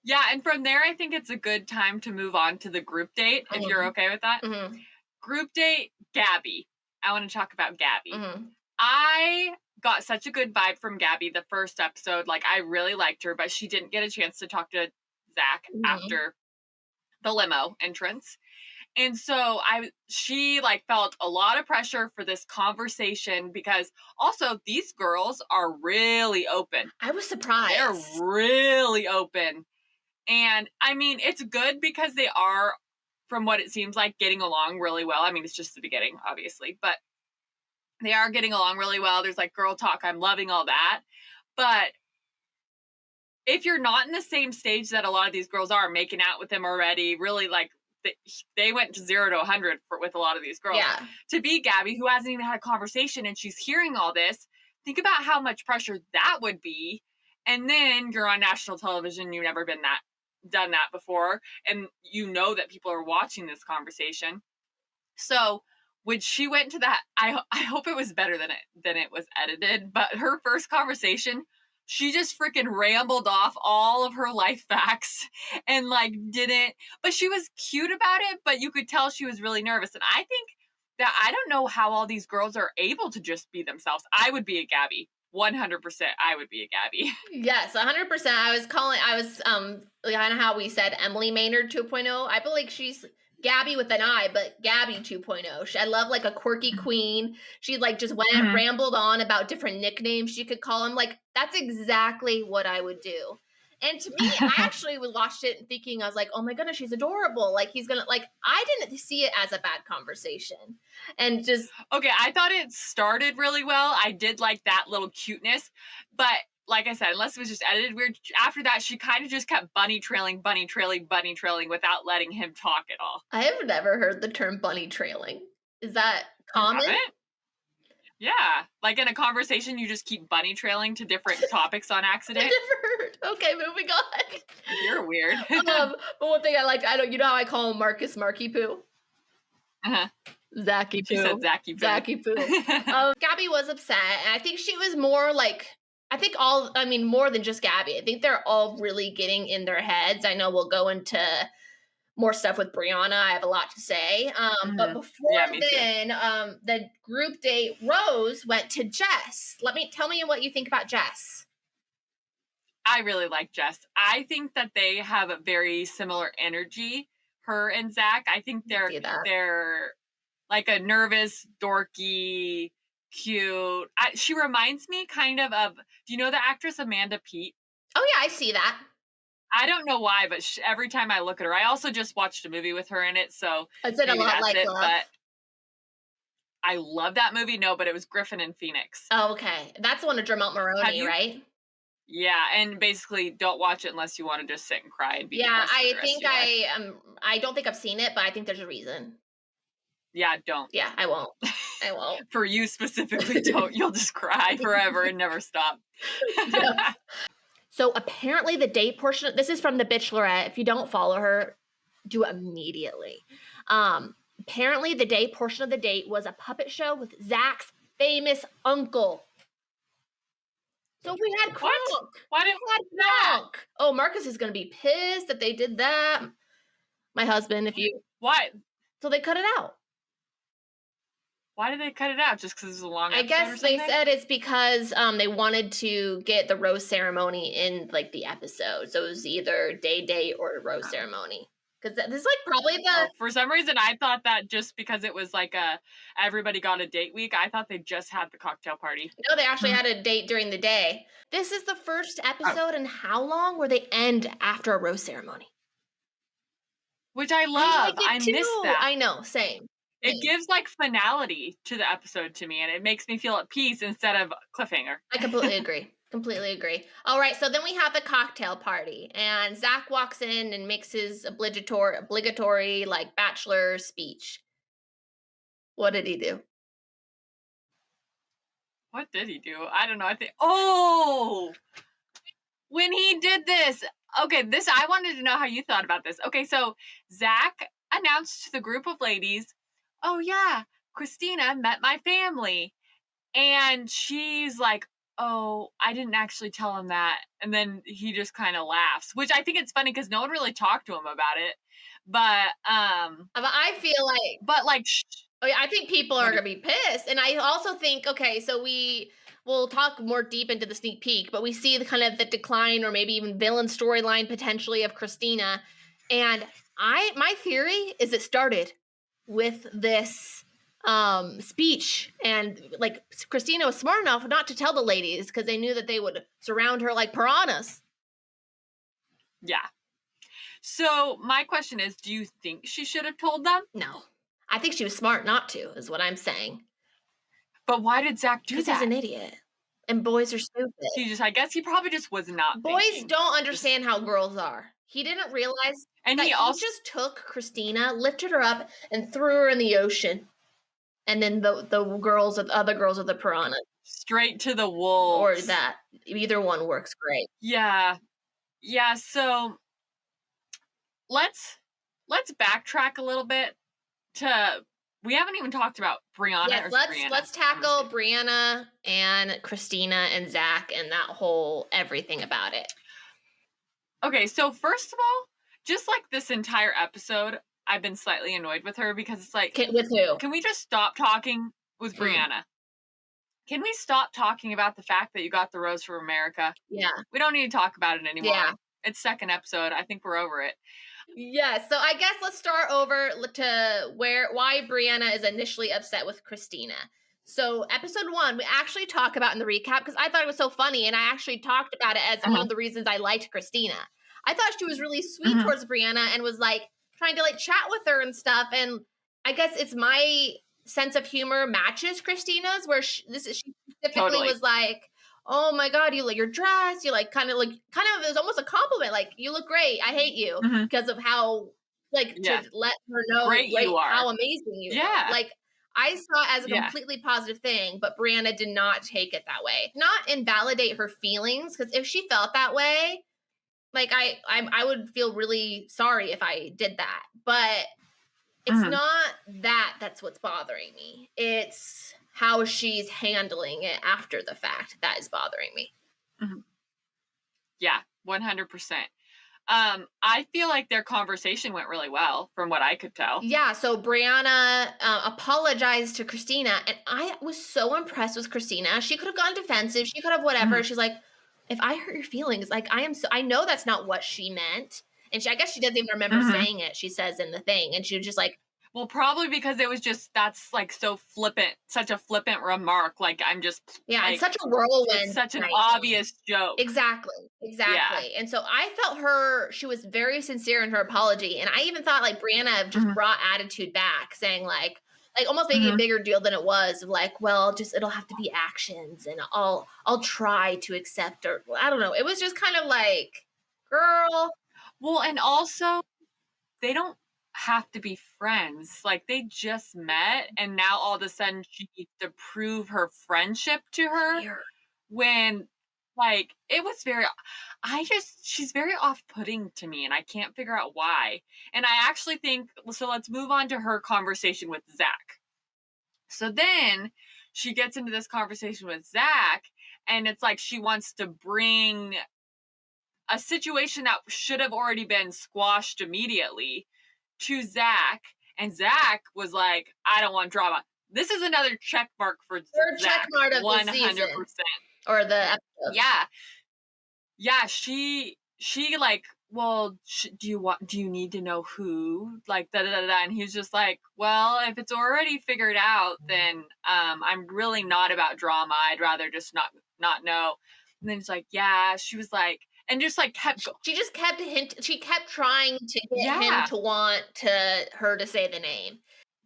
yeah, and from there I think it's a good time to move on to the group date if you're okay with that. Mm-hmm. Group date, Gabby. I want to talk about Gabby. Mm-hmm. I got such a good vibe from Gabby the first episode. Like I really liked her, but she didn't get a chance to talk to Zach Mm-hmm. after the limo entrance. And so she like felt a lot of pressure for this conversation because also these girls are really open. I was surprised. They're really open. And I mean, it's good because they are, from what it seems like, getting along really well. I mean, it's just the beginning, obviously, but they are getting along really well. There's like girl talk. I'm loving all that. But if you're not in the same stage that a lot of these girls are, making out with them already, really like they went to 0 to 100 with a lot of these girls. Yeah. To be Gabby, who hasn't even had a conversation and she's hearing all this, think about how much pressure that would be. And then you're on national television, you've never done that before, and you know that people are watching this conversation. So when she went to that, I hope it was better than it was edited, but her first conversation, she just freaking rambled off all of her life facts and like didn't, but she was cute about it, but you could tell she was really nervous. And I think that I don't know how all these girls are able to just be themselves. I would be a Gabby. 100% I would be a Gabby. Yes, 100%. I was kind of how we said Emily Maynard 2.0. I believe she's Gabby with an I, but Gabby 2.0. I love like a quirky queen. She like just went and rambled on about different nicknames she could call him. Like that's exactly what I would do. And to me, I actually watched it thinking, I was like, oh my goodness, she's adorable. Like he's gonna like, I didn't see it as a bad conversation. And just okay, I thought it started really well. I did like that little cuteness, but like I said, unless it was just edited weird, after that she kind of just kept bunny trailing without letting him talk at all. I have never heard the term bunny trailing. Is that common? You Yeah, like in a conversation, you just keep bunny trailing to different topics on I accident. never heard. Okay, moving on. You're weird. But one thing I like, I don't, you know how I call him Marcus Marky Poo? Uh-huh. Zacky She said Poo. Zacky Poo. Zacky Poo. Gabby was upset, and I think she was more like, more than just Gabby. I think they're all really getting in their heads. I know we'll go into more stuff with Brianna. I have a lot to say. But before Yeah, me too. then, the group date, Rose went to Jess. Tell me what you think about Jess. I really like Jess. I think that they have a very similar energy, her and Zach. I think they're like a nervous, dorky, cute. She reminds me kind of, do you know the actress Amanda Peet? Oh yeah, I see that. I don't know why, but every time I look at her, I also just watched a movie with her in it, so Is it a lot like Love? But I love that movie. No, but it was Griffin and Phoenix. Oh, okay. That's the one of Dermot Mulroney, right? Yeah, and basically don't watch it unless you want to just sit and cry and be depressed for the rest of your life. I don't think I've seen it, but I think there's a reason. Yeah, don't. Yeah, I won't. For you specifically, don't. You'll just cry forever and never stop. Yes. So apparently the date portion, this is from The Bachelorette. If you don't follow her, do it immediately. Apparently the date portion of the date was a puppet show with Zach's famous uncle. So we had Kronk. Why didn't we have Kronk? Oh, Marcus is going to be pissed that they did that. My husband, Why? So they cut it out. Why did they cut it out? Just because it was a long episode? I guess they said it's because they wanted to get the rose ceremony in like the episode. So it was either day or rose ceremony. Because this is like probably for some reason, I thought that just because it was like everybody got a date week, I thought they just had the cocktail party. No, they actually had a date during the day. This is the first episode in how long where they end after a rose ceremony? Which I love. I miss that. I know, same. It gives like finality to the episode to me, and it makes me feel at peace instead of cliffhanger. I completely agree. Completely agree. All right, so then we have the cocktail party, and Zach walks in and makes his obligatory like bachelor speech. What did he do? What did he do? I don't know. When he did this. Okay, I wanted to know how you thought about this. Okay, so Zach announced to the group of ladies, oh yeah, Christina met my family. And she's like, oh, I didn't actually tell him that. And then he just kind of laughs, which I think it's funny because no one really talked to him about it. But I feel like, I think people are gonna be pissed. And I also think, okay, so we'll talk more deep into the sneak peek, but we see the kind of the decline or maybe even villain storyline potentially of Christina. And my theory is it started with this speech, and like Christina was smart enough not to tell the ladies because they knew that they would surround her like piranhas. Yeah. So my question is, do you think she should have told them? No. I think she was smart not to, is what I'm saying. But why did Zach do that? Because he's an idiot. And boys are stupid. I guess he probably just was not Boys thinking. don't understand how girls are. He didn't realize that he just took Christina, lifted her up, and threw her in the ocean. And then the other girls are the piranhas. Straight to the wolves. Or that. Either one works great. Yeah. Yeah, so let's backtrack a little bit we haven't even talked about Brianna. Yes, let's tackle Brianna and Christina and Zach and that whole everything about it. Okay, so first of all, just like this entire episode, I've been slightly annoyed with her because it's like, with who? Can we just stop talking with Brianna? Can we stop talking about the fact that you got the rose from America? Yeah. We don't need to talk about it anymore. Yeah. It's second episode. I think we're over it. Yeah, so I guess let's start over to why Brianna is initially upset with Christina. So episode 1, we actually talk about in the recap because I thought it was so funny, and I actually talked about it as one of the reasons I liked Christina. I thought she was really sweet towards Brianna and was like trying to like chat with her and stuff. And I guess it's my sense of humor matches Christina's, where she specifically was like, oh my God, you like your dress. You like kind of it was almost a compliment. Like, you look great. I hate you because of how to let her know great you are. how amazing you are. Like, I saw it as a Yeah. completely positive thing, but Brianna did not take it that way. Not invalidate her feelings, because if she felt that way, like I would feel really sorry if I did that. But it's Mhm. not that's what's bothering me. It's how she's handling it after the fact that is bothering me. Yeah, 100%. I feel like their conversation went really well from what I could tell. Yeah, so Brianna apologized to Christina, and I was so impressed with Christina. She could have gone defensive. She could have whatever. Mhm. She's like, if I hurt your feelings, like I know that's not what she meant. And I guess she doesn't even remember Mhm. saying it. She says in the thing, and she was just like, Well, probably because it was just that's like so flippant, such a flippant remark. Like I'm just yeah, it's like such a whirlwind. it's such an night. obvious joke. Exactly. Yeah. And so I felt she was very sincere in her apology. And I even thought like Brianna just Mhm. brought attitude back, saying like almost making a Mhm. bigger deal than it was, of like, well, just it'll have to be actions, and I'll try to accept, or I don't know. It was just kind of like, girl. Well, and also they don't have to be friends. Like they just met and now all of a sudden she needs to prove her friendship to her Weird. when like it was very she's very off-putting to me and I can't figure out why. And I actually think so let's move on to her conversation with Zach. So then she gets into this conversation with Zach and it's like she wants to bring a situation that should have already been squashed immediately to Zach, and Zach was like, "I don't want drama." This is another check mark for Third check Zach, mark of the 100%. season or the episode. Yeah, yeah. She like, well, do you need to know who? Like, da da da da. And he's just like, well, if it's already figured out, then I'm really not about drama. I'd rather just not know. And then he's like, yeah. She was like, and just like kept She just kept she kept trying to get him yeah. to want her to say the name.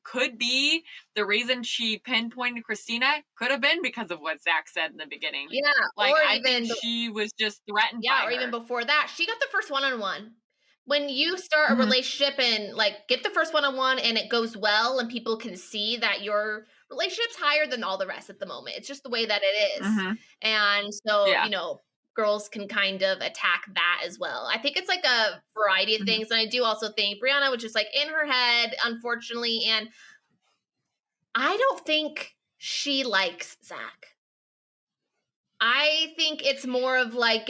Could be the reason she pinpointed Christina could have been because of what Zach said in the beginning. Yeah, Like or I even think she was just threatened yeah, by or her. even before that, she got the first one-on-one. When you start a Mhm. relationship and like get the first one-on-one and it goes well and people can see that your relationship's higher than all the rest at the moment. It's just the way that it is. Mhm. And so, Yeah. girls can kind of attack that as well. I think it's like a variety of Mhm. things. And I do also think Brianna was just like in her head, unfortunately. And I don't think she likes Zach. I think it's more of like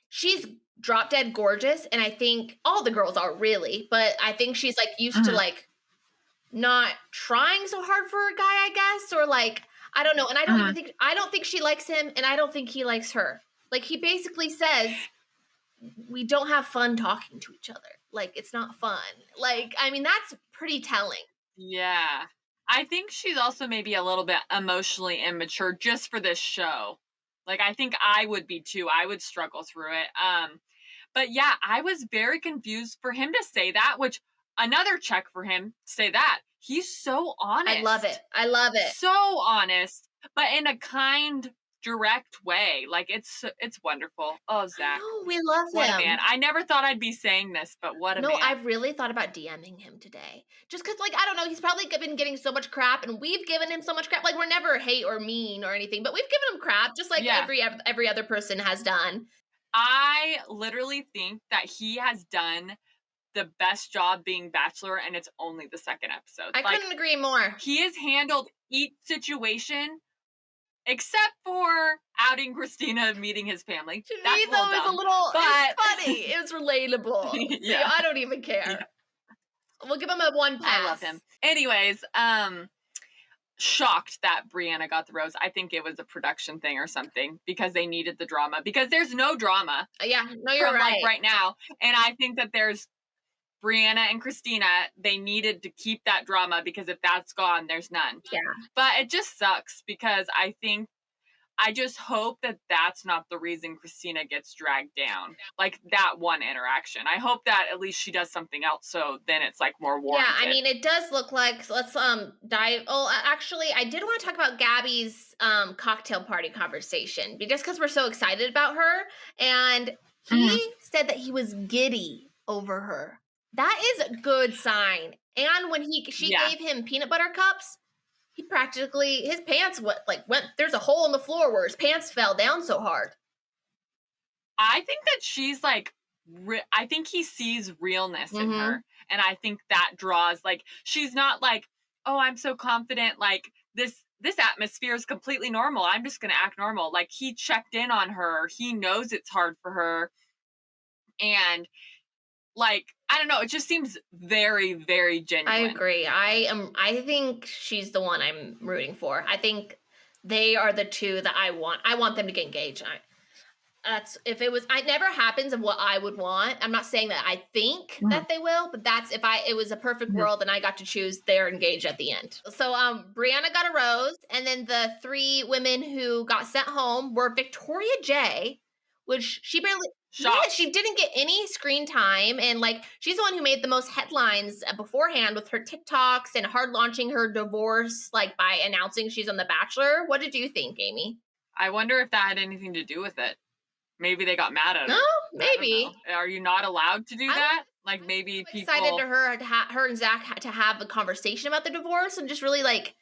she's drop dead gorgeous, and I think all the girls are really, but I think she's like used to Mhm. like not trying so hard for a guy, I guess, or like I don't know. And Mhm. I don't think she likes him, and I don't think he likes her. Like he basically says, we don't have fun talking to each other. Like it's not fun. Like I mean, that's pretty telling. Yeah. I think she's also maybe a little bit emotionally immature just for this show. Like I think I would be too. I would struggle through it. But yeah, I was very confused for him to say that, which another check for him say that. He's so honest. I love it. I love it. So honest, but in a kind, direct way. Like it's wonderful. Oh, Zach. No, we love What a him. man. I never thought I'd be saying this, but what a No, man. I've really thought about DMing him today. Just because, like, I don't know, he's probably been getting so much crap, and we've given him so much crap. Like, we're never hate or mean or anything, but we've given him crap, just like Yeah. every other person has done. I literally think that he has done the best job being Bachelor, and it's only the second episode. I couldn't agree more. He has handled each situation except for outing Christina and meeting his family. To That's me, a little though, it's dumb, a little but it's funny. It's relatable. Yeah. See, I don't even care. Yeah. We'll give him a 1 pass. I love him. Anyways, shocked that Brianna got the rose. I think it was a production thing or something because they needed the drama because there's no drama. Yeah, no, you're from right. like right now. And I think that there's Brianna and Christina, they needed to keep that drama because if that's gone, there's none. Yeah. But it just sucks because I just hope that that's not the reason Christina gets dragged down. Like that one interaction. I hope that at least she does something else so then it's like more warranted. Yeah, I mean, it does look like, so let's dive. Oh, actually, I did want to talk about Gabby's cocktail party conversation just because we're so excited about her. And he said that he was giddy over her. That is a good sign. And when she gave him peanut butter cups, he practically, his pants went, there's a hole in the floor where his pants fell down so hard. I think that she's like, I think he sees realness in her. And I think that draws, like, she's not like, oh, I'm so confident, like, this atmosphere is completely normal. I'm just going to act normal. Like, he checked in on her. He knows it's hard for her. And, like, I don't know. It just seems very, very genuine. I agree. I think she's the one I'm rooting for. I think they are the two that I want. I want them to get engaged. It never happens of what I would want. I'm not saying that I think that they will, but that's it was a perfect world and I got to choose, they're engaged at the end. So Brianna got a rose, and then the 3 women who got sent home were Victoria J, which she barely she didn't get any screen time, and like she's the one who made the most headlines beforehand with her TikToks and hard launching her divorce, like by announcing she's on The Bachelor. What did you think, Amy? I wonder if that had anything to do with it. Maybe they got mad at her. No, maybe. Are you not allowed to do that? Like, maybe people... excited to her and Zach to have a conversation about the divorce and just really like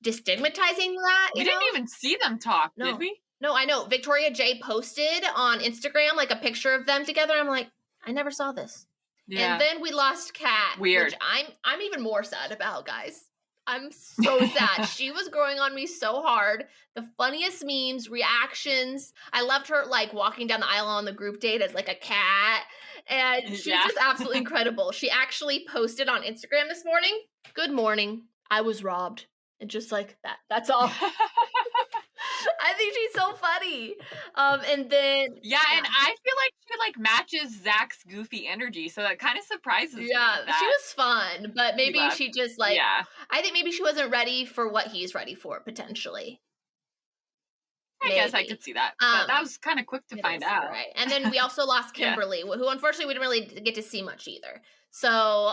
destigmatizing that. We didn't even see them talk, did we? No, I know. Victoria J posted on Instagram like a picture of them together. I'm like, I never saw this. Yeah. And then we lost Kat. Weird. Which I'm even more sad about, guys. I'm so sad. She was growing on me so hard. The funniest memes, reactions. I loved her like walking down the aisle on the group date as like a cat. And she's just absolutely incredible. She actually posted on Instagram this morning, "Good morning. I was robbed." And just like that. That's all. I think she's so funny. And then and I feel like she like matches Zach's goofy energy, so that kind of surprises me. Yeah, she was fun, but maybe she just like I think maybe she wasn't ready for what he's ready for potentially. I guess I could see that. But that was kind of quick to find out. Right. And then we also lost Kimberly, who unfortunately we didn't really get to see much either. So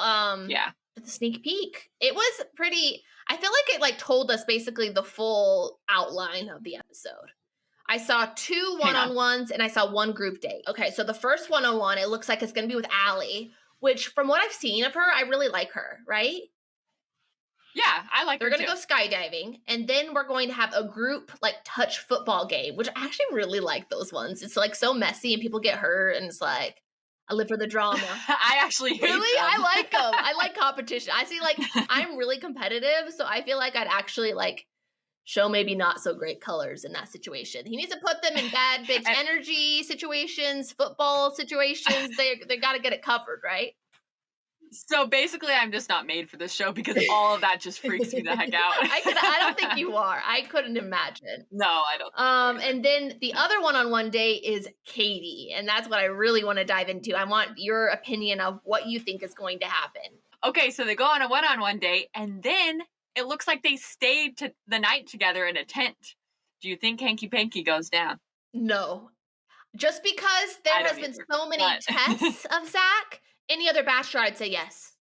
the sneak peek. It was pretty, I feel like it like told us basically the full outline of the episode. I saw 2 one-on-ones and I saw 1 group date. Okay, so the first one-on-one, it looks like it's going to be with Allie, which from what I've seen of her, I really like her, right? Yeah, I like her too. They're going to go skydiving, and then we're going to have a group like touch football game, which I actually really like those ones. It's like so messy and people get hurt and it's like, I live for the drama. I actually hate them. I like them. I like competition. I see like I'm really competitive, so I feel like I'd actually like show maybe not so great colors in that situation. He needs to put them in bad bitch energy situations, football situations. They got to get it covered, right? So basically, I'm just not made for this show because all of that just freaks me the heck out. I don't think you are. I couldn't imagine. No, I don't. And then the other one-on-one date is Katie, and that's what I really want to dive into. I want your opinion of what you think is going to happen. Okay, so they go on a one-on-one date, and then it looks like they stayed the night together in a tent. Do you think Hanky Panky goes down? No. Just because there has been so many tests of Zach, any other bachelor, I'd say yes.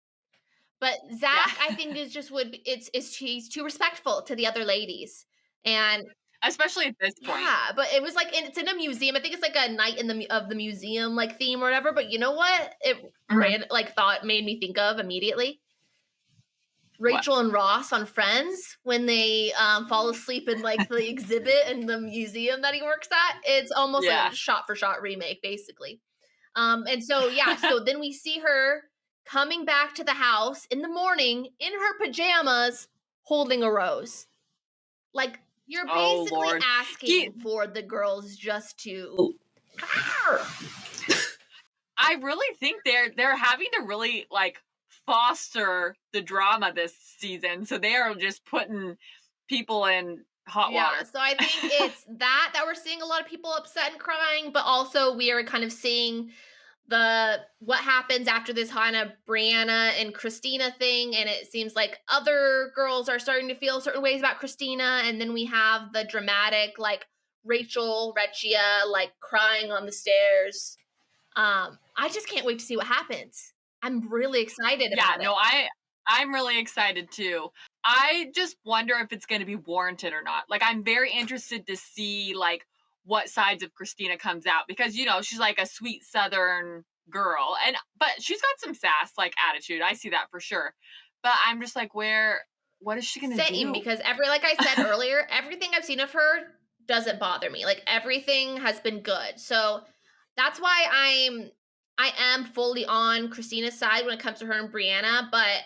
But Zach, I think he's too respectful to the other ladies. And especially at this point. Yeah, but it was like, it's in a museum. I think it's like a night of the museum like theme or whatever. But you know what? It made me think of immediately? Rachel and Ross on Friends when they fall asleep in like the exhibit in the museum that he works at. It's almost like a shot for shot remake, basically. And so so then we see her coming back to the house in the morning in her pajamas holding a rose. Like, you're basically asking for the girls just to I really think they're having to really like foster the drama this season, so they are just putting people in hot water. So I think it's that we're seeing a lot of people upset and crying, but also we are kind of seeing what happens after this Hannah, Brianna, and Christina thing, and it seems like other girls are starting to feel certain ways about Christina, and then we have the dramatic like Rachel, Recchia, like crying on the stairs. I just can't wait to see what happens. I'm really excited about it. I'm really excited too. I just wonder if it's going to be warranted or not. Like, I'm very interested to see like what sides of Christina comes out, because she's like a sweet Southern girl, but she's got some sass like attitude. I see that for sure. But I'm just like, what is she going to Same, do? because like I said earlier, everything I've seen of her doesn't bother me. Like everything has been good. So that's why I am fully on Christina's side when it comes to her and Brianna. But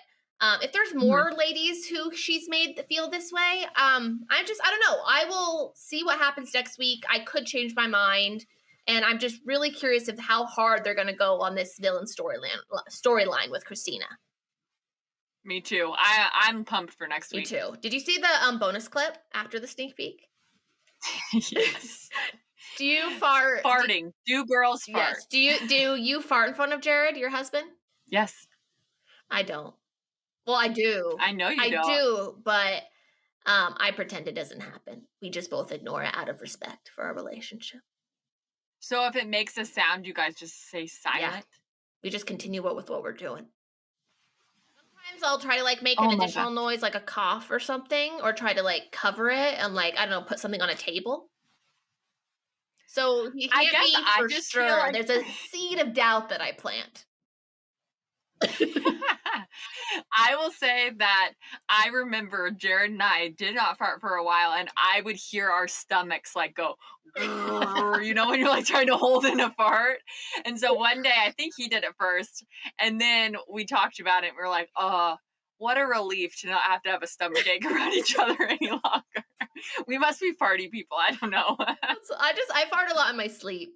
if there's more ladies who she's made feel this way, I don't know. I will see what happens next week. I could change my mind. And I'm just really curious of how hard they're going to go on this villain storyline with Christina. Me too. I'm pumped for next week. Me too. Did you see the bonus clip after the sneak peek? Yes. Do you fart? Farting. Do girls fart? Yes. Do you fart in front of Jared, your husband? Yes. I don't. Well, I do. I know you don't. I do, but I pretend it doesn't happen. We just both ignore it out of respect for our relationship. So if it makes a sound, you guys just say silent? Yeah. We just continue with what we're doing. Sometimes I'll try to like make an additional noise, like a cough or something, or try to like cover it and like, I don't know, put something on a table. So he can't be for sure. Like... There's a seed of doubt that I plant. I will say that I remember Jared and I did not fart for a while, and I would hear our stomachs like go, you know, when you're like trying to hold in a fart. And so one day, I think he did it first, and then we talked about it, and we were like, what a relief to not have to have a stomach ache around each other any longer. We must be party people. I don't know. I fart a lot in my sleep.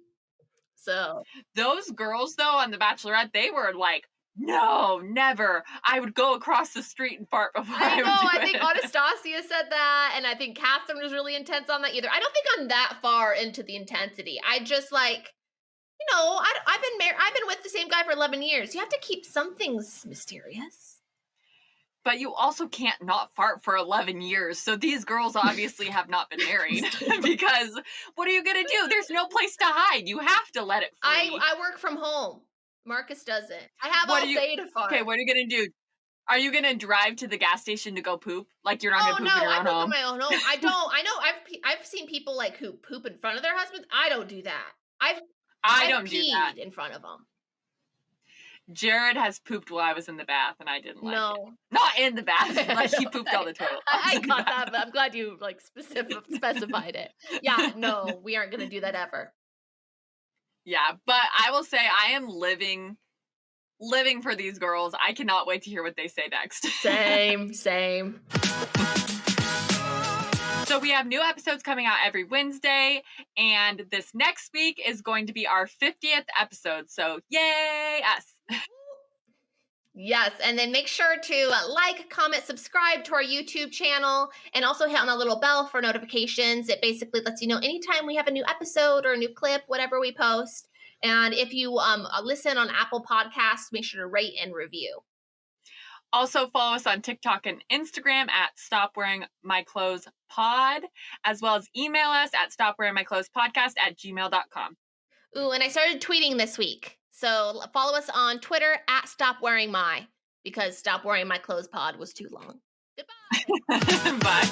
So those girls though on The Bachelorette, they were like, no, never. I would go across the street and fart before I would do I think Anastasia said that, and I think Catherine was really intense on that either. I don't think I'm that far into the intensity. I just like, you know, I've been with the same guy for 11 years. You have to keep some things mysterious. But you also can't not fart for 11 years. So these girls obviously have not been married because what are you going to do? There's no place to hide. You have to let it free. I work from home. Marcus doesn't. I have all day to fart. Okay, what are you going to do? Are you going to drive to the gas station to go poop? Like you're not going to poop in your own home? I poop in my own home. I don't. I know I've seen people like who poop in front of their husbands. I don't do that. I don't do that in front of them. Jared has pooped while I was in the bath, and I didn't like it. No. Not in the bath. Like he pooped on the toilet. I got that, but I'm glad you like specified it. Yeah, no, we aren't going to do that ever. Yeah, but I will say I am living for these girls. I cannot wait to hear what they say next. Same. So we have new episodes coming out every Wednesday, and this next week is going to be our 50th episode. So yay us. Yes, and then make sure to like, comment, subscribe to our YouTube channel, and also hit on the little bell for notifications. It basically lets you know anytime we have a new episode or a new clip, whatever we post. And if you listen on Apple Podcasts, make sure to rate and review. Also follow us on TikTok and Instagram at Stop Wearing My Clothes Pod, as well as email us at stopwearingmyclothespodcast@gmail.com. Ooh, and I started tweeting this week. So follow us on Twitter at Stop Wearing My, because Stop Wearing My Clothes Pod was too long. Goodbye. Bye.